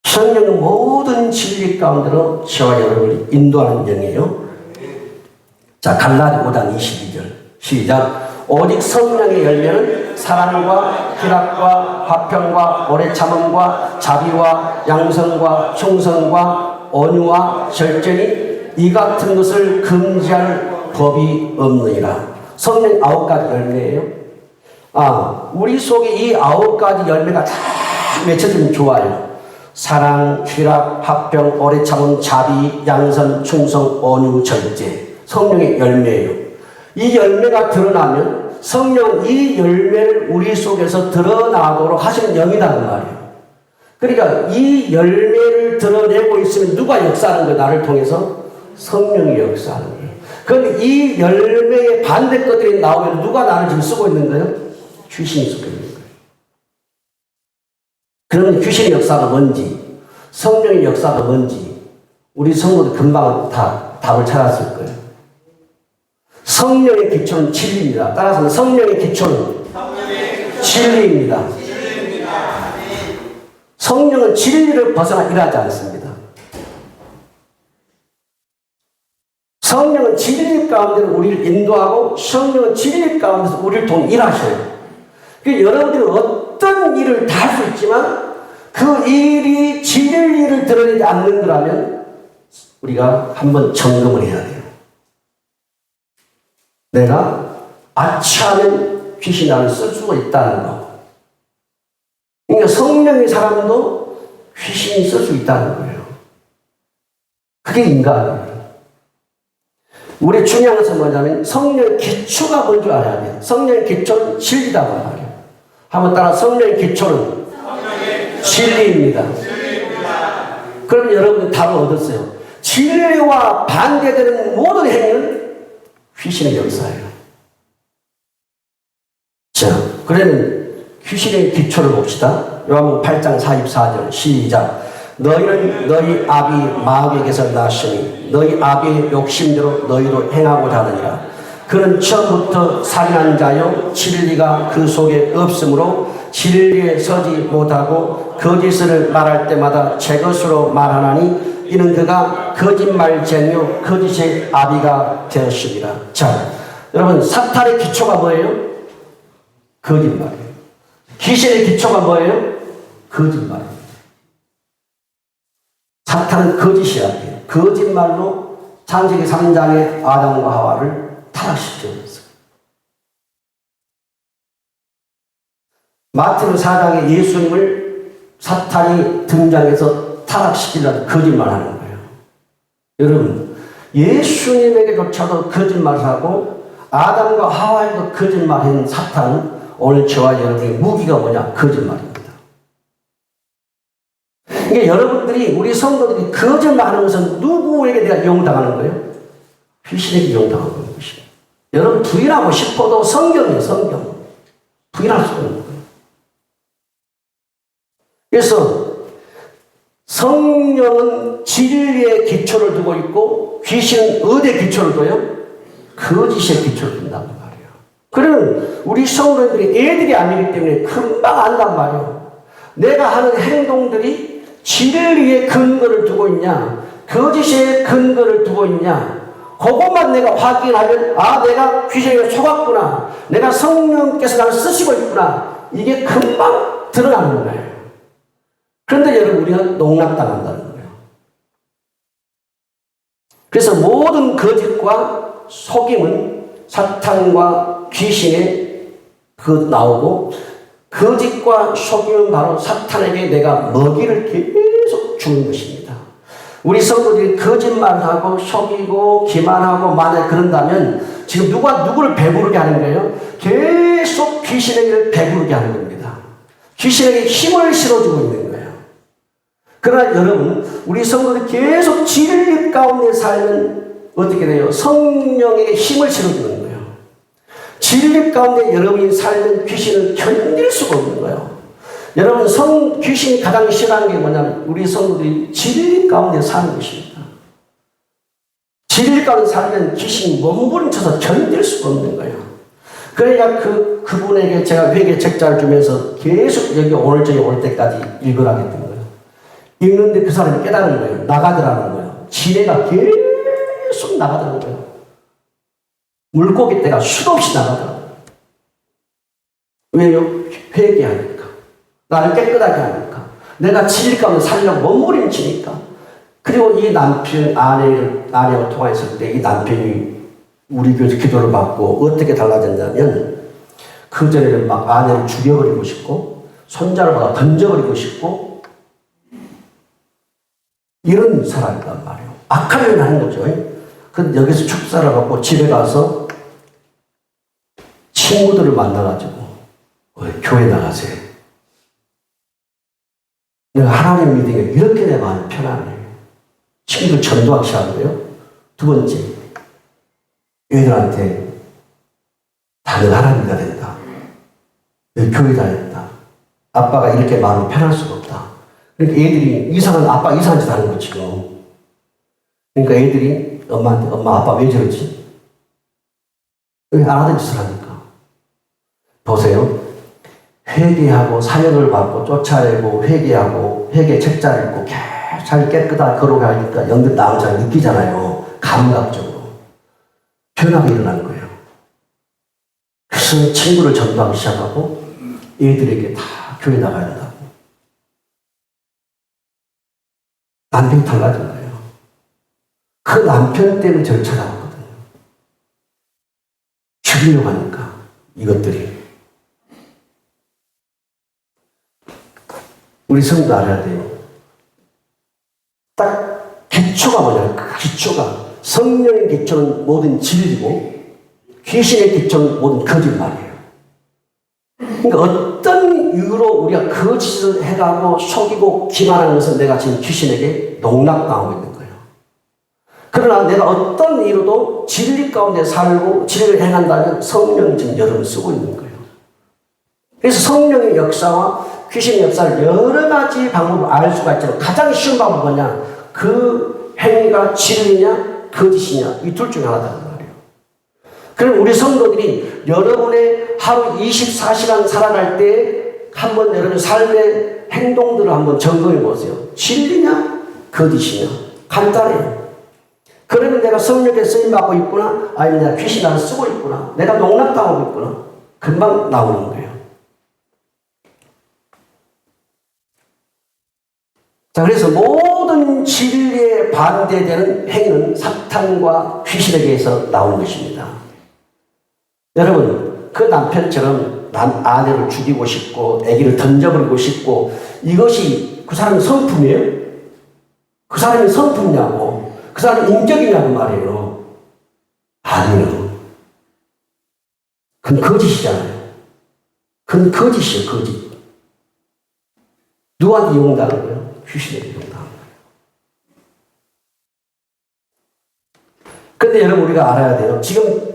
A: 성령은 모든 진리 가운데로 저와 여러분을 인도하는 영이에요. 자, 갈라디 5장 22절 시작. 오직 성령의 열매는 사랑과 희락과 화평과 오래 참음과 자비와 양성과 충성과 온유와 절제니 이 같은 것을 금지할 법이 없느니라. 성령 9가지 열매예요. 우리 속에 이 9가지 열매가 다 맺혀지면 좋아요. 사랑, 희락, 화평, 오래 참음, 자비, 양선, 충성, 온유, 절제. 성령의 열매예요. 이 열매가 드러나면 성령 이 열매를 우리 속에서 드러나도록 하시는 영이라는 말이에요. 그러니까 이 열매를 드러내고 있으면 누가 역사하는 거예요? 나를 통해서? 성령이 역사하는 거예요. 그럼 이 열매의 반대 것들이 나오면 누가 나를 지금 쓰고 있는 거예요? 귀신이 쓰고 있는 거예요. 그러면 귀신의 역사가 뭔지, 성령의 역사가 뭔지 우리 성도들 금방 다 답을 찾았을 거예요. 성령의 기초는 진리입니다. 따라서 성령의 기초는 진리입니다. 성령은 진리를 벗어나 일하지 않습니다. 성령은 진리 가운데로 우리를 인도하고 성령은 진리 가운데서 우리를 통해 일하셔요. 그러니까 여러분들이 어떤 일을 다 할 수 있지만 그 일이 진리를 드러내지 않는 거라면 우리가 한번 점검을 해야 돼요. 내가 아치하면 귀신이 나를 쓸 수가 있다는 거. 그러니까 성령의 사람도 귀신이 쓸 수 있다는 거예요. 그게 인간이에요.
B: 우리 중요한 것은 뭐냐면 성령의 기초가 뭔지 알아야 돼요. 성령의 기초는 진리다고 말이에요. 한번 따라 성령의 기초는 진리입니다. 그럼 여러분이 답을 얻었어요. 진리와 반대되는 모든 행위는 귀신의 역사예요. 자, 그러면 귀신의 기초를 봅시다. 요한복음 8장 44절 시작. 너희는 너희 아비 마귀에게서 났으니 너희 아비의 욕심대로 너희로 행하고자 하느니라. 그는 처음부터 살인한 자요 진리가 그 속에 없으므로 진리에 서지 못하고 거짓을 말할 때마다 제 것으로 말하나니 이는 그가 거짓말쟁이요 거짓의 아비가 되었습니다. 자, 여러분 사탄의 기초가 뭐예요? 거짓말이에요. 귀신의 기초가 뭐예요? 거짓말이에요. 사탄은 거짓이야. 거짓말로 창세기 3장의 아담과 하와를 타락시켰어요. 마태복음 4장에 예수님을 사탄이 등장해서 타락시키려는 거짓말하는 거예요. 여러분, 예수님에게조차도 거짓말을 하고 아담과 하와에도 거짓말한 사탄은 오늘 저와 여러분의 무기가 뭐냐? 거짓말입니다. 그러니까 여러분들이 우리 성도들이 거짓말하는 것은 누구에게 내가 이용당하는 거예요? 귀신에게 이용당하는 것이에요. 여러분 부인하고 싶어도 성경이에요. 성경. 부인할 수 없는 거예요. 그래서 성령은 진리의 기초를 두고 있고 귀신은 어디에 기초를 둬요? 거짓의 기초를 둔단 말이에요. 그러면 우리 성도들이 애들이 아니기 때문에 금방 안단 말이에요. 내가 하는 행동들이 진리의 근거를 두고 있냐 거짓의 근거를 두고 있냐 그것만 내가 확인하면 아 내가 귀신에게 속았구나 내가 성령께서 나를 쓰시고 있구나 이게 금방 드러나는 거예요. 그런데 여러분 우리는 농락당한다는 거예요. 그래서 모든 거짓과 속임은 사탄과 귀신의 나오고 거짓과 속임은 바로 사탄에게 내가 먹이를 계속 주는 것입니다. 우리 성도들이 거짓말하고 속이고 기만하고 만약 그런다면 지금 누가 누구를 배부르게 하는 거예요? 계속 귀신에게 배부르게 하는 겁니다. 귀신에게 힘을 실어주고 있는 거예요. 그러나 여러분 우리 성도들이 계속 진리 가운데 살면 어떻게 돼요? 성령에게 힘을 실어주는 거예요. 진리 가운데 여러분이 살면 귀신을 견딜 수가 없는 거예요. 여러분 귀신이 가장 싫어하는 게 뭐냐면 우리 성도들이 진리 가운데 사는 것입니다. 진리 가운데 살면 귀신이 몸부림쳐서 견딜 수가 없는 거예요. 그러니까 그분에게 제가 회개 책자를 주면서 계속 여기 오늘 저기 올 때까지 읽으라고 했던 거예요. 읽는데 그 사람이 깨달은 거예요. 나가더라는 거예요. 지혜가 계속 나가더라는 거예요. 물고기 떼가 수도 없이 나가더라고요. 왜요? 회개하니까. 나를 깨끗하게 하니까. 내가 진리 가운데 살려고 몸부림치니까. 그리고 이 남편, 아내와 통화했을 때 이 남편이 우리 교회에서 기도를 받고 어떻게 달라졌냐면 그전에는 막 아내를 죽여버리고 싶고 손자를 받아 던져버리고 싶고 이런 사람이란 말이에요. 악한 일을 하는 거죠. 근데 여기서 축사를 받고 집에 가서 친구들을 만나가지고 교회 나가세요. 내가 하나님 믿으니까 이렇게 내 마음이 편안해. 친구들 전도하기 시작하고요. 두 번째, 애들한테 다른 하나님이가 된다. 교회 다녔다. 아빠가 이렇게 마음이 편할 수가 없다. 그러니까 애들이 아빠 이상한 짓 하는 거 지금. 그러니까 애들이 엄마한테 엄마 아빠 왜 저러지? 왜 안 하던 짓을 하니까. 보세요. 회개하고 사역을 받고 쫓아내고 회개하고 회개 책자를 읽고 잘 깨끗하게 걸어가니까 영들 나온 잘 느끼잖아요. 감각적으로. 변화가 일어나는 거예요. 그래서 친구를 전도하기 시작하고 애들에게 다 교회 나가야 된다고. 남편이 달라진 거예요. 그 남편 때문에 저를 찾아왔거든요. 죽이려고 하니까 이것들이. 우리 성도 알아야 돼요. 딱 기초가 뭐냐? 그 기초가 성령의 기초는 모든 진리고 귀신의 기초는 모든 거짓말이에요. 그러니까 어떤 이유로 우리가 거짓을 해가고 속이고 기만하는 것은 내가 지금 귀신에게 농락당하고 있는 거예요. 그러나 내가 어떤 이유로도 진리 가운데 살고 진리를 행한다면 성령이 지금 여러분을 쓰고 있는 거예요. 그래서 성령의 역사와 귀신의 역사를 여러 가지 방법으로 알 수가 있지만 가장 쉬운 방법은 뭐냐? 그 행위가 진리냐 거짓이냐 이 둘 중에 하나다. 그럼 우리 성도들이 여러분의 하루 24시간 살아갈 때 한번 여러분 삶의 행동들을 한번 점검해 보세요. 진리냐? 거짓이냐? 간단해요. 그러면 내가 성령에 쓰임받고 있구나? 아니면 내가 귀신 나를 쓰고 있구나? 내가 농락당하고 있구나? 금방 나오는 거예요. 자, 그래서 모든 진리에 반대되는 행위는 사탄과 귀신에게서 나온 것입니다. 여러분, 그 남편처럼 난 아내를 죽이고 싶고 아기를 던져버리고 싶고 이것이 그 사람의 성품이에요? 그 사람이 성품이냐고 그 사람이 인격이냐고 말이에요. 아니요. 그건 거짓이잖아요. 그건 거짓이에요. 거짓. 누구한테 이용당한 거예요? 귀신에게 이용당한 거예요. 그런데 여러분 우리가 알아야 돼요. 지금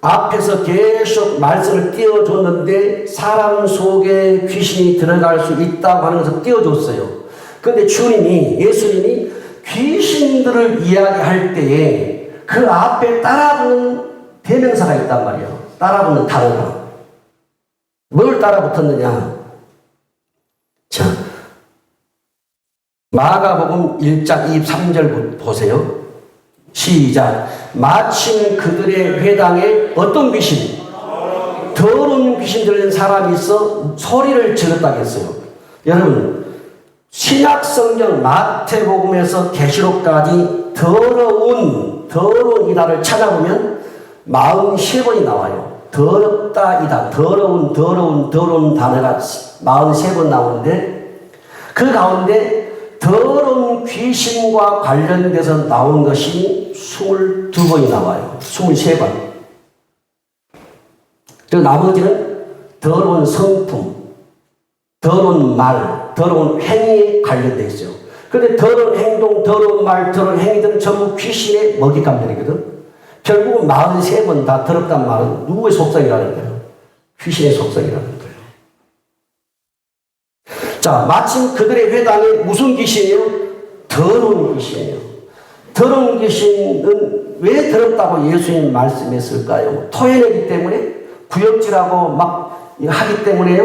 B: 앞에서 계속 말씀을 띄워줬는데 사람 속에 귀신이 들어갈 수 있다고 하는 것을 띄워줬어요. 그런데 예수님이 귀신들을 이야기할 때에 그 앞에 따라붙는 대명사가 있단 말이에요. 따라붙는 단어가. 뭘 따라붙었느냐? 자, 마가복음 1장 23절 보세요. 시작. 마침 그들의 회당에 어떤 귀신? 더러운 귀신 들린 사람이 있어 소리를 질렀다고 했어요. 여러분, 신약성경 마태복음에서 계시록까지 더러운 이다를 찾아보면 43번이 나와요. 더럽다 이다. 더러운 단어가 43번 나오는데 그 가운데 더러운 귀신과 관련돼서 나온 것이 22번이 나와요. 23번. 그리고 나머지는 더러운 성품, 더러운 말, 더러운 행위에 관련되어 있어요. 그런데 더러운 행동, 더러운 말, 더러운 행위들은 전부 귀신의 먹잇감들이거든. 결국은 43번 다 더럽다는 말은 누구의 속성이라는 거예요? 귀신의 속성이라는 거예요. 자, 마침 그들의 회당에 무슨 귀신이에요? 더러운 귀신이에요. 더러운 귀신은 왜 더럽다고 예수님 말씀했을까요? 토해내기 때문에? 구역질하고 막 하기 때문에요?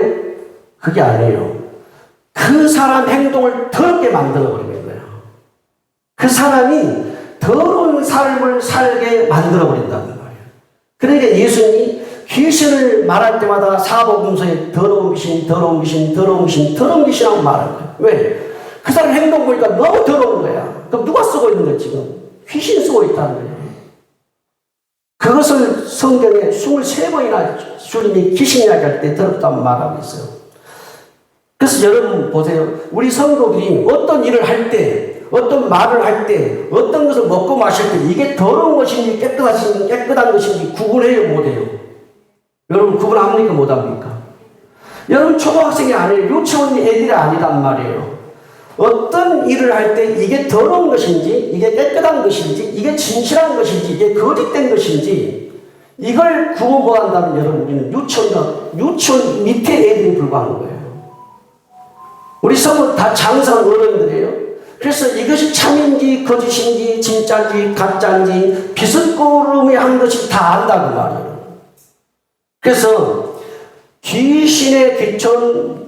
B: 그게 아니에요. 그 사람 행동을 더럽게 만들어버리는 거예요. 그 사람이 더러운 삶을 살게 만들어버린다는 거예요. 그러니까 예수님이 귀신을 말할 때마다 사복음서에 더러운 귀신하고 말하는 거예요. 왜? 그 사람 행동 보니까 너무 더러운 거야. 그럼 누가 쓰고 있는 거야 지금? 귀신이 쓰고 있다는 거예요. 그것을 성경에 23번이나 주님이 귀신 이야기할 때 더럽다고 말하고 있어요. 그래서 여러분 보세요. 우리 성도들이 어떤 일을 할 때, 어떤 말을 할 때, 어떤 것을 먹고 마실 때 이게 더러운 것인지 깨끗한 것인지 구분해요 못해요? 여러분 구분합니까 못합니까? 여러분 초등학생이 아니에요. 유치원 애들이 아니단 말이에요. 어떤 일을 할 때 이게 더러운 것인지 이게 깨끗한 것인지 이게 진실한 것인지 이게 거짓된 것인지 이걸 구분 못한다면 여러분 우리는 유치원 밑에 애들이 불과한 거예요. 우리 성은 다 장성한 어른들이에요. 그래서 이것이 참인지 거짓인지 진짜인지 가짜인지 비스고름이 한 것이 다 안다고 말이에요. 그래서 귀신의 기초는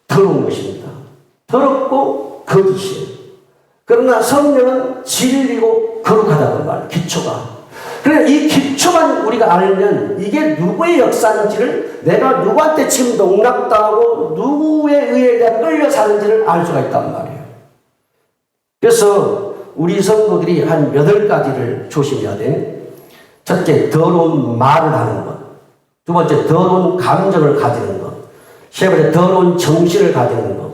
B: 더러운 것입니다. 더럽고 거짓이에요. 그러나 성령은 진리고 거룩하다는 말, 기초가. 그러니까 이 기초만 우리가 알면 이게 누구의 역사인지를 내가 누구한테 지금 농락당하고 누구에 의해 내가 끌려 사는지를 알 수가 있단 말이에요. 그래서 우리 성도들이 한 8가지를 조심해야 돼. 첫째, 더러운 말을 하는 것. 두 번째, 더러운 감정을 가지는 것. 세 번째, 더러운 정신을 가지는 것.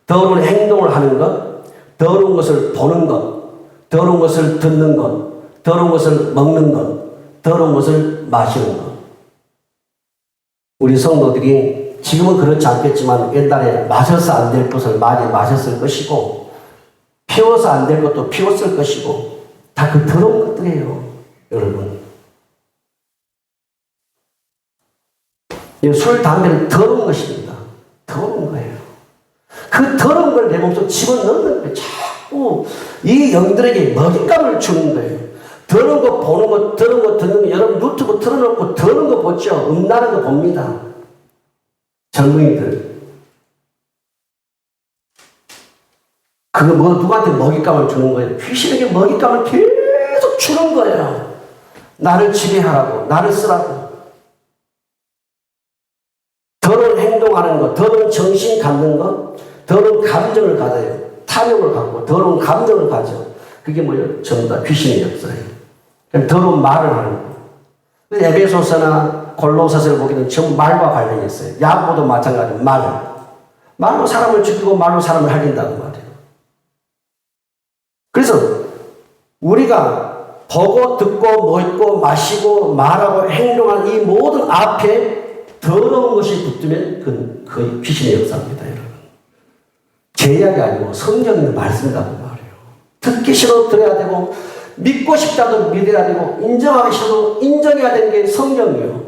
B: 더러운 행동을 하는 것. 더러운 것을 보는 것. 더러운 것을 듣는 것. 더러운 것을 먹는 것, 더러운 것을 마시는 것. 우리 성도들이 지금은 그렇지 않겠지만 옛날에 마셔서 안 될 것을 많이 마셨을 것이고 피워서 안 될 것도 피웠을 것이고 다 그 더러운 것들이에요. 여러분. 술, 담배는 더러운 것입니다. 더러운 거예요. 그 더러운 걸 내 몸속에 집어넣는 거예요. 자꾸 이 영들에게 먹잇감을 주는 거예요. 더러운 거 보는 거, 더러운 거 듣는 거, 여러분 유튜브 틀어놓고 더러운 거 보죠. 음란한 거 봅니다. 젊은이들. 그거 누구한테 먹잇감을 주는 거예요? 귀신에게 먹잇감을 계속 주는 거예요. 나를 지배하라고, 나를 쓰라고. 더러운 행동하는 것, 더러운 정신 갖는 것, 더러운 감정을 가져요. 탐욕을 갖고 더러운 감정을 가져. 그게 뭐예요? 전부 다 귀신의 역사예요. 더러운 말을 하는 거. 에베소서나 골로새서를 보기는 전부 말과 관련이 있어요. 야고보도 마찬가지로 말로 사람을 죽이고 말로 사람을 살린다고 말해요. 그래서 우리가 보고 듣고 먹고 마시고 말하고 행동하는 이 모든 앞에 더러운 것이 붙으면 그건 거의 귀신의 역사입니다, 여러분. 제 이야기 아니고 성경의 말씀이라고 말해요. 듣기 싫어도 들어야 되고 믿고 싶다도 믿어야 되고 인정하기 싫어도 인정해야 되는 게 성경이에요.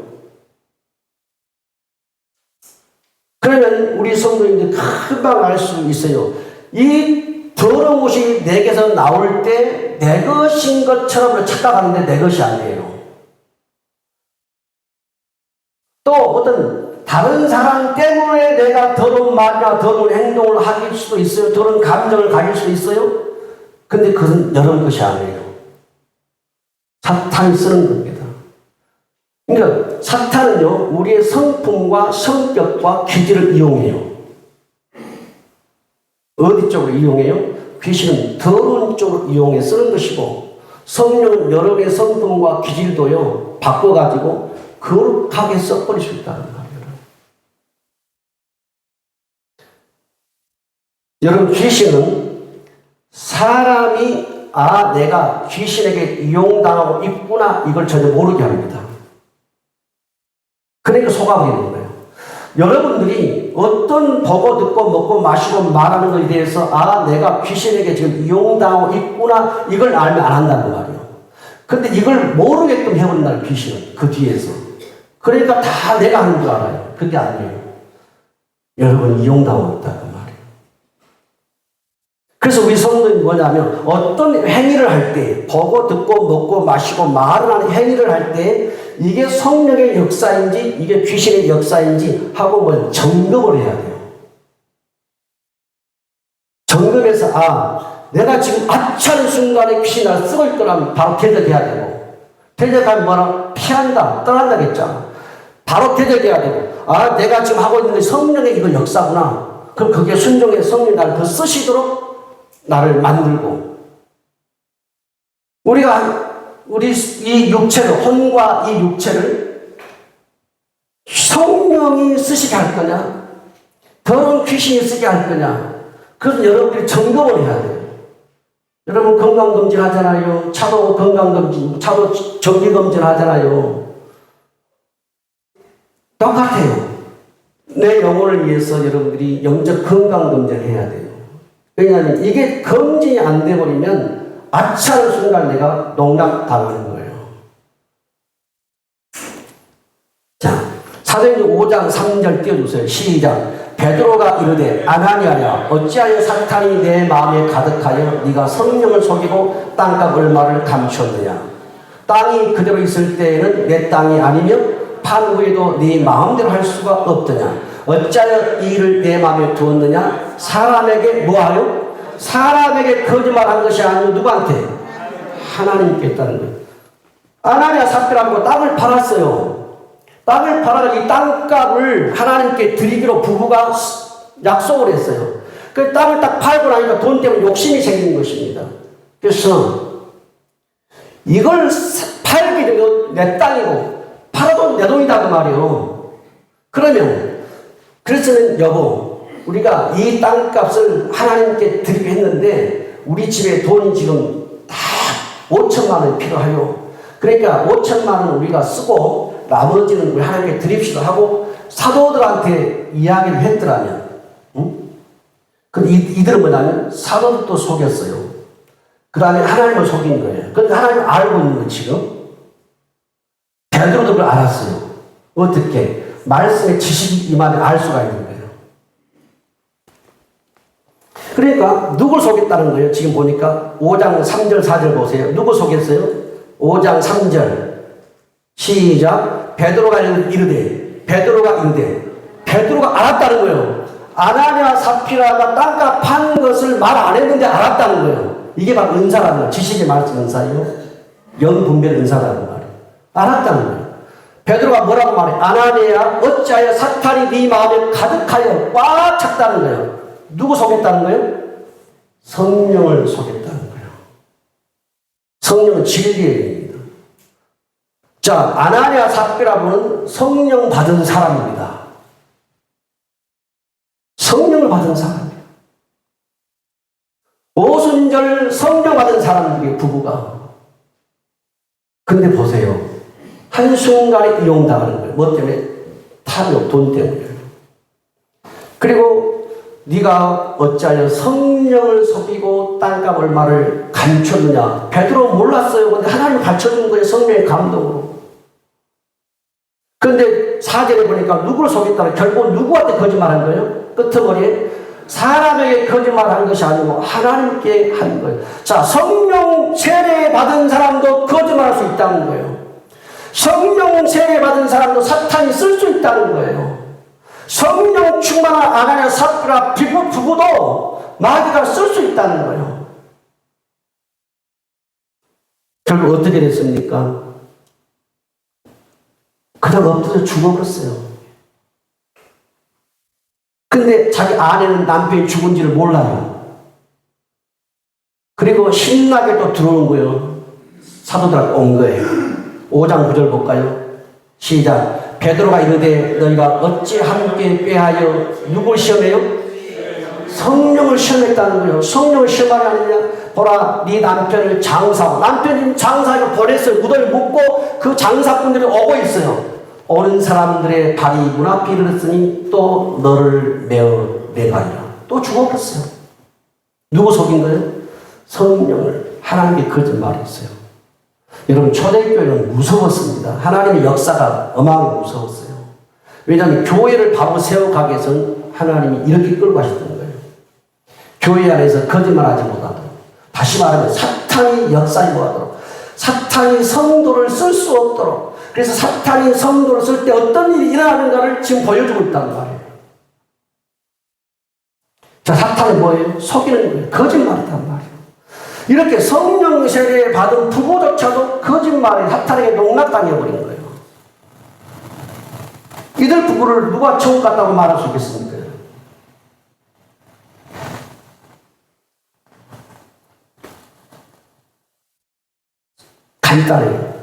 B: 그러면 우리 성도님들 금방 알 수 있어요. 이 더러운 것이 내게서 나올 때 내 것인 것처럼 착각하는데 내 것이 아니에요. 또 어떤 다른 사람 때문에 내가 더러운 말이나 더러운 행동을 하길 수도 있어요. 더러운 감정을 가질 수도 있어요. 근데 그건 여러분 것이 아니에요. 사탄이 쓰는 겁니다. 그러니까 사탄은요, 우리의 성품과 성격과 기질을 이용해요. 어디 쪽으로 이용해요? 귀신은 더러운 쪽으로 이용해 쓰는 것이고 성령은 여러분의 성품과 기질도요, 바꿔가지고 거룩하게 써버릴 수 있다는 거예요. 여러분, 귀신은 사람이 내가 귀신에게 이용당하고 있구나 이걸 전혀 모르게 합니다. 그러니까 속아버리는 거예요. 여러분들이 어떤 보고 듣고 먹고 마시고 말하는 것에 대해서 내가 귀신에게 지금 이용당하고 있구나 이걸 알면 안 한다는 말이에요. 근데 이걸 모르게끔 해버린다는 귀신은 그 뒤에서. 그러니까 다 내가 하는 줄 알아요. 그게 아니에요. 여러분 이용당하고 있다는 말이에요. 그래서 우리 성도는 뭐냐면 어떤 행위를 할 때 보고 듣고 먹고 마시고 말을 하는 행위를 할 때 이게 성령의 역사인지 이게 귀신의 역사인지 하고 점검을 해야 돼요. 점검해서 내가 지금 아차는 순간에 귀신이 나를 쓰고 있더라면 바로 대적해야 되고 대적하면 뭐라? 피한다, 떠난다겠죠. 바로 대적해야 되고 내가 지금 하고 있는 게 성령의 이거 역사구나. 그럼 거기에 순종해 성령이 나를 더 쓰시도록 나를 만들고 우리 이 육체를 혼과 이 육체를 성령이 쓰시게 할 거냐 더러운 귀신이 쓰게 할 거냐 그래서 여러분들이 점검을 해야 돼요. 여러분 건강검진 하잖아요. 차도 건강검진 차도 정기검진 하잖아요. 똑같아요. 내 영혼을 위해서 여러분들이 영적 건강검진을 해야 돼요. 왜냐하면 이게 검진이 안 돼버리면 아차하는 순간 내가 농락당하는 거예요. 자, 사도행전 5장 3절 띄워주세요. 시작. 베드로가 이르되 아나니아야 어찌하여 사탄이 내 마음에 가득하여 네가 성령을 속이고 땅값 얼마를 감추었느냐. 땅이 그대로 있을 때에는 내 땅이 아니며 판 후에도 네 마음대로 할 수가 없더냐. 어찌하여 이 일을 내 마음에 두었느냐. 사람에게 뭐하여? 사람에게 거짓말한 것이 아니고 누구한테? 하나님께 했다는 거예요. 아나니아 삽비라고 땅을 팔았어요. 땅을 팔아서 이 땅값을 하나님께 드리기로 부부가 약속을 했어요. 그 땅을 딱 팔고 나니까 돈 때문에 욕심이 생긴 것입니다. 그래서 이걸 팔게 되면 내 땅이고 팔아도 내 돈이다 그 말이에요. 그러면 그래서는 여보 우리가 이 땅값을 하나님께 드리게 했는데 우리 집에 돈이 지금 다 5천만 원이 필요하요. 그러니까 5천만 원 우리가 쓰고 나머지는 우리 하나님께 드립시다 하고 사도들한테 이야기를 했더라면, 응? 근데 이들은 뭐냐면 사도들도 속였어요. 그 다음에 하나님을 속인 거예요. 근데 하나님 알고 있는 거 지금. 베드로도 그걸 알았어요. 어떻게? 말씀의 지식이 임하면 알 수가 있는 거예요. 그러니까 누굴 속였다는 거예요? 지금 보니까 5장 3절 4절 보세요. 누구 속였어요? 5장 3절 시작. 베드로가 이르되 베드로가 알았다는 거예요. 아나니아 삽피라가 땅값 판 것을 말 안 했는데 알았다는 거예요. 이게 바로 은사라는 거예요. 지식의 말씀 은사예요. 영분별 은사라는 말이에요. 알았다는 거예요. 베드로가 뭐라고 말해? 아나니아 어찌하여 사탄이 네 마음에 가득하여 꽉 찼다는 거예요. 누구 속였다는 거예요? 성령을 속였다는 거예요. 성령은 진리의 영입니다. 자, 아나니아 삽비라고는 성령 받은 사람입니다. 성령을 받은 사람이에요. 오순절 성령 받은 사람들이 부부가. 근데 보세요. 한순간에 이용당하는 거예요. 뭐 때문에? 탐욕, 돈 때문에. 그리고 네가 어찌하여 성령을 속이고 땅값 얼마를 감췄느냐. 베드로 몰랐어요. 근데 하나님 가르쳐준 거예요. 성령의 감동으로. 그런데 4절에 보니까 누구를 속였다는 결국 누구한테 거짓말한 거예요? 끄트머리에 사람에게 거짓말한 것이 아니고 하나님께 한 거예요. 자, 성령 세례 받은 사람도 거짓말할 수 있다는 거예요. 성령 세례 받은 사람도 사탄이 쓸 수 있다는 거예요. 성령 충만한 아나니아 삽비라 부부도 마귀가 쓸 수 있다는 거예요. 결국 어떻게 됐습니까? 그냥 엎드려 죽어버렸어요. 근데 자기 아내는 남편이 죽은지를 몰라요. 그리고 신나게 또 들어오는 거예요. 사도들한테 온 거예요. 5장 9절 볼까요? 시작. 베드로가 이르되 너희가 어찌 함께 꾀하여 누굴 시험해요? 성령을 시험했다는 거예요. 성령을 시험하지 않느냐? 보라, 네 남편을 장사하고, 남편이 장사하고 보냈어요. 무덤에 묻고 그 장사꾼들이 오고 있어요. 오는 사람들의 발이 문 앞에 이르렀으니 또 너를 내가리라. 또 죽어버렸어요. 누구 속인 거예요? 성령을. 하나님께 거짓말했어요. 여러분, 초대교회는 무서웠습니다. 하나님의 역사가 어마어마하게 무서웠어요. 왜냐하면 교회를 바로 세워가기 위해서는 하나님이 이렇게 끌고 가셨던 거예요. 교회 안에서 거짓말하지 못하도록, 다시 말하면 사탄이 역사에 못하도록, 사탄이 성도를 쓸 수 없도록. 그래서 사탄이 성도를 쓸 때 어떤 일이 일어나는가를 지금 보여주고 있다는 말이에요. 자, 사탄은 뭐예요? 속이는 거예요. 거짓말이란 말이에요. 이렇게 성령 세례 받은 부부조차도 거짓말에 사탄에게 농락당해버린 거예요. 이들 부부를 누가 천국 갔다고 말할 수 있겠습니까? 간단해요.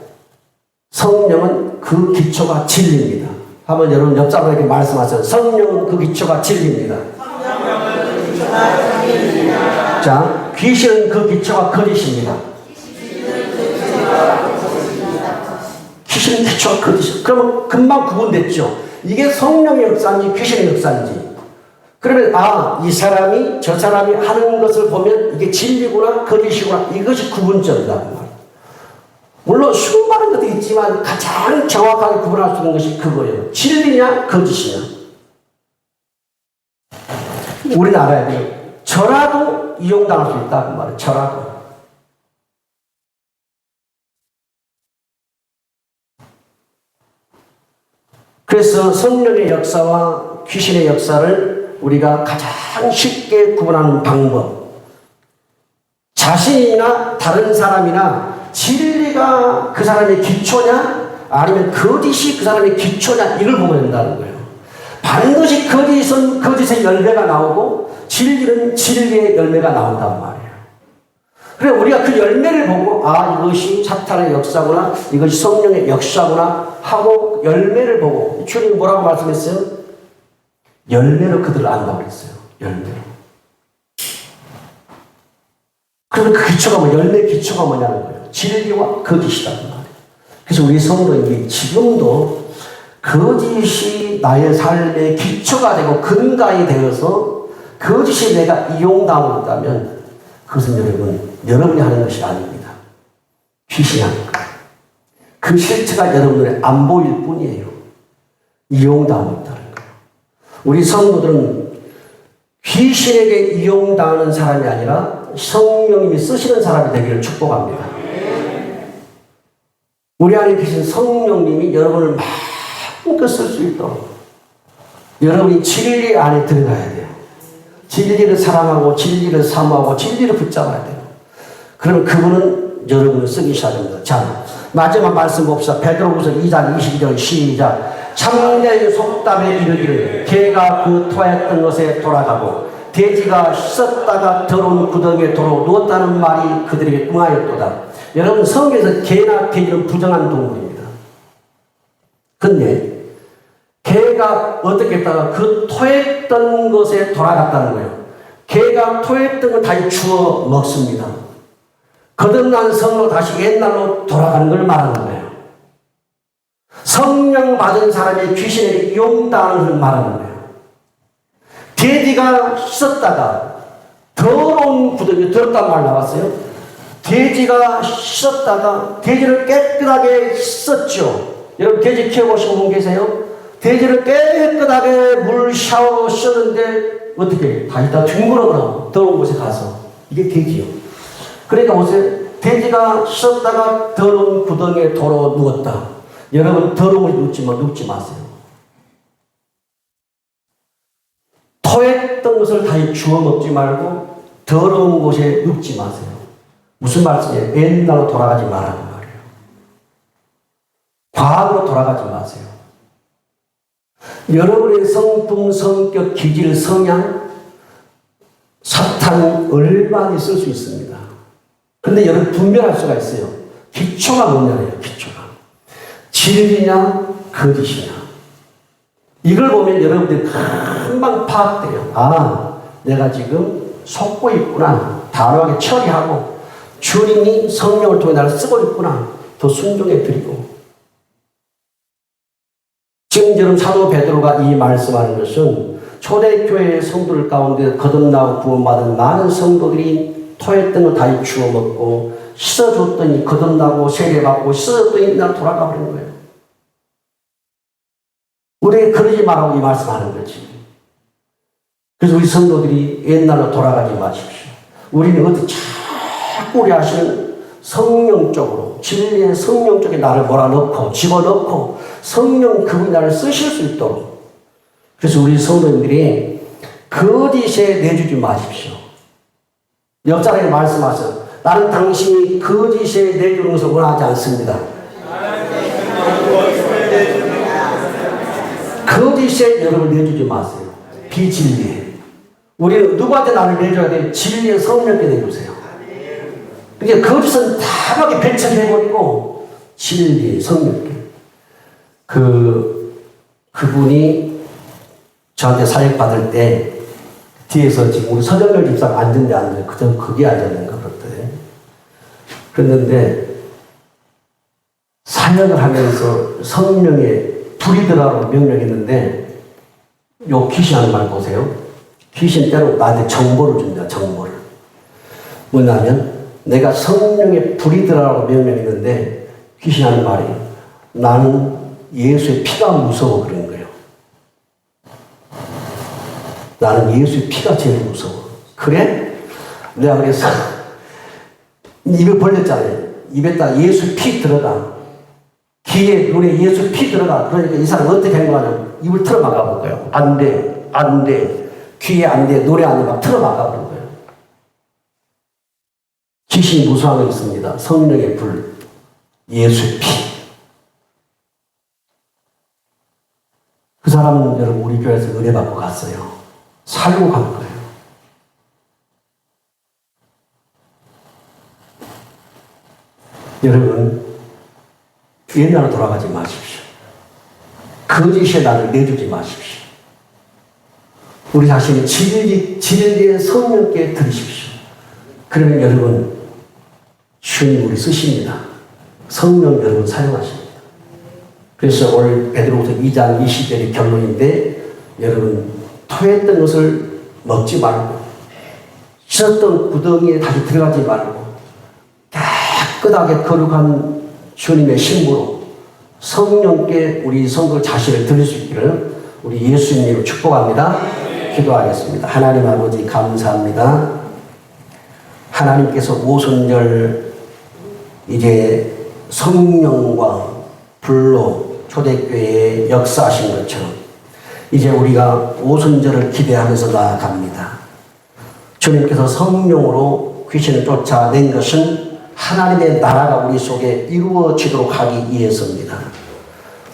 B: 성령은 그 기초가 진리입니다. 한번 여러분 옆 사람에게 말씀하세요. 성령은 그 기초가 진리입니다. 자, 귀신은 그 기초가 거짓입니다. 귀신은 기초가 거짓이에요. 그러면 금방 구분됐죠. 이게 성령의 역사인지 귀신의 역사인지. 그러면 이 사람이 저 사람이 하는 것을 보면 이게 진리구나 거짓이구나, 이것이 구분점이다. 물론 수많은 것도 있지만 가장 정확하게 구분할 수 있는 것이 그거예요. 진리냐 거짓이냐. 우리는 알아야 돼요. 저라도 이용당할 수 있다 그 말이에요. 저라도. 그래서 성령의 역사와 귀신의 역사를 우리가 가장 쉽게 구분하는 방법. 자신이나 다른 사람이나 진리가 그 사람의 기초냐 아니면 거짓이 그 사람의 기초냐, 이걸 보면 된다는 거예요. 반드시 거짓은 거짓의 열매가 나오고 진리는 진리의 열매가 나온단 말이에요. 그래 우리가 그 열매를 보고 이것이 사탄의 역사구나, 이것이 성령의 역사구나 하고 열매를 보고, 주님 뭐라고 말씀했어요? 열매로 그들을 안다고 그랬어요. 열매로. 그러면 그 기초가 열매 기초가 뭐냐는 거예요. 진리와 거짓이라는 말이에요. 그래서 우리 성도님이 지금도 거짓이 나의 삶의 기초가 되고 근간이 되어서 거짓이 내가 이용당하고 있다면 그것은 여러분이 하는 것이 아닙니다. 귀신이 하는 거예요. 그 실체가 여러분 눈에 안 보일 뿐이에요. 이용당하고 있다는 거예요. 우리 성도들은 귀신에게 이용당하는 사람이 아니라 성령님이 쓰시는 사람이 되기를 축복합니다. 우리 안에 계신 성령님이 여러분을 마음껏 쓸 수 있도록 여러분이 진리 안에 들어가야 돼요. 진리를 사랑하고 진리를 사모하고 진리를 붙잡아야 돼요. 그러면 그분은 여러분을 쓰기 시작합니다. 자, 마지막 말씀 봅시다. 베드로후서 2장 22절 시작. 참된 속담에 이르기를 개가 그 토했던 것에 돌아가고 돼지가 씻었다가 더러운 구덩이에 도로 누웠다는 말이 그들에게 응하였도다. 여러분 성경에서 개나 돼지는 부정한 동물입니다. 근데 개가 어떻게 했다가 그 토했던 것에 돌아갔다는 거예요. 개가 토했던 걸 다시 주워 먹습니다. 거듭난 성으로 다시 옛날로 돌아가는 걸 말하는 거예요. 성령 받은 사람이 귀신에게 이용당하는 걸 말하는 거예요. 돼지가 씻었다가 더러운 구덩이, 더럽단 말 나왔어요. 돼지가 씻었다가 돼지를 깨끗하게 씻었죠. 여러분 돼지 키워보신 분 계세요? 돼지를 깨끗하게 물 샤워로 씻었는데 어떻게 다시 다 둥그러져 더러운 곳에 가서 이게 돼지요. 그러니까 보세요. 돼지가 씻었다가 더러운 구덩이에 도로 누웠다. 여러분 더러움을 눕지 마세요. 토했던 것을 다시 주워 먹지 말고 더러운 곳에 눕지 마세요. 무슨 말씀이에요? 옛날로 돌아가지 말라는 말이에요. 과거로 돌아가지 마세요. 여러분의 성품, 성격, 기질, 성향, 사탄은 얼마나 쓸 수 있습니다. 그런데 여러분 분별할 수가 있어요. 기초가 뭐냐예요. 기초가. 진리냐 거짓이냐. 이걸 보면 여러분들이 금방 파악돼요. 아, 내가 지금 속고 있구나. 단호하게 처리하고 주님이 성령을 통해 나를 쓰고 있구나. 더 순종해 드리고. 지금 여러분 사도 베드로가 이 말씀하는 것은 초대교회의 성도들 가운데 거듭나고 구원받은 많은 성도들이 토했던 거 다시 주워 먹고 씻어줬더니 거듭나고 세례받고 씻어줬더니 날 돌아가 버린 거예요. 우리 그러지 말라고 이 말씀하는 거지. 그래서 우리 성도들이 옛날로 돌아가지 마십시오. 우리는 어디 자꾸 우리 하시는 성령 쪽으로 진리의 성령 쪽에 나를 몰아넣고 집어넣고 성령 그분이 나를 쓰실 수 있도록. 그래서 우리 성도님들이 거짓에 내주지 마십시오. 옆 사람이 말씀하세요. 나는 당신이 거짓에 내주는 것을 원하지 않습니다. 거짓에 여러분 내주지 마세요. 비진리에. 우리는 누구한테 나를 내줘야 돼요? 진리의 성령께 내주세요. 그러니까 거짓은 다하게 배척해버리고 진리의 성령께. 그분이 저한테 사역 받을 때 뒤에서 지금 우리 서정열 집사가 앉은데 앉아요. 그저 그게 앉았는가 그랬대. 그랬는데 사역을 하면서 성령의 불이 들어가라고 명령했는데 요 귀신하는 말 보세요. 귀신 때로 나한테 정보를 줍니다. 정보를. 뭐냐면 내가 성령의 불이 들어가라고 명령했는데 귀신하는 말이 나는 예수의 피가 무서워 그런 거예요. 나는 예수의 피가 제일 무서워. 그래? 내가 그래서 입을 벌렸잖아요. 입에다 예수 피 들어가. 귀에 눈에 예수 피 들어가. 그러니까 이 사람 어떻게 하는 거냐면 입을 틀어막아 볼 거예요. 안 돼. 안 돼. 귀에 안 돼. 노래 안 돼. 막 틀어막아 볼 거예요. 귀신이 무서운 게 있습니다. 성령의 불. 예수 피. 그 사람은 여러분 우리 교회에서 은혜 받고 갔어요. 살고 간 거예요. 여러분 옛날로 돌아가지 마십시오. 거짓의 나를 내주지 마십시오. 우리 자신이 진리의 성령께 드리십시오. 그러면 여러분
A: 주님 우리 쓰십니다. 성령 여러분 사용하십니다. 그래서 오늘 베드로후서 2장 20절의 결론인데 여러분 토했던 것을 먹지 말고 씻었던 구덩이에 다시 들어가지 말고 깨끗하게 거룩한 주님의 신부로 성령께 우리 성도 자신을 드릴 수 있기를 우리 예수님으로 축복합니다. 기도하겠습니다. 하나님 아버지 감사합니다. 하나님께서 오순절 이제 성령과 불로 초대교회에 역사하신 것처럼 이제 우리가 오순절을 기대하면서 나아갑니다. 주님께서 성령으로 귀신을 쫓아낸 것은 하나님의 나라가 우리 속에 이루어지도록 하기 위해서입니다.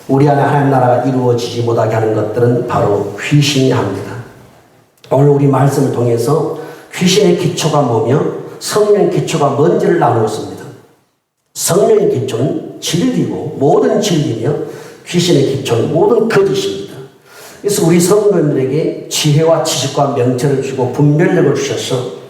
A: 우리 안에 하나님 나라가 이루어지지 못하게 하는 것들은 바로 귀신이 합니다. 오늘 우리 말씀을 통해서 귀신의 기초가 뭐며 성령의 기초가 뭔지를 나누었습니다. 성령의 기초는 진리고 모든 진리며 귀신의 기초는 모든 거짓입니다. 그래서 우리 성도님들에게 지혜와 지식과 명철을 주고 분별력을 주셔서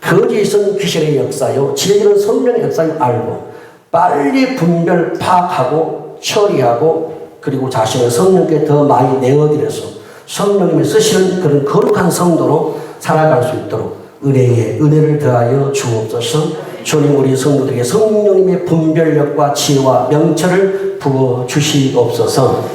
A: 거짓은 귀신의 역사요 진리는 성령의 역사를 알고 빨리 분별 파악하고 처리하고 그리고 자신을 성령께 더 많이 내어드려서 성령님이 쓰시는 그런 거룩한 성도로 살아갈 수 있도록 은혜를 더하여 주옵소서. 주님 우리 성도들에게 성령님의 분별력과 지혜와 명철을 부어 주시옵소서.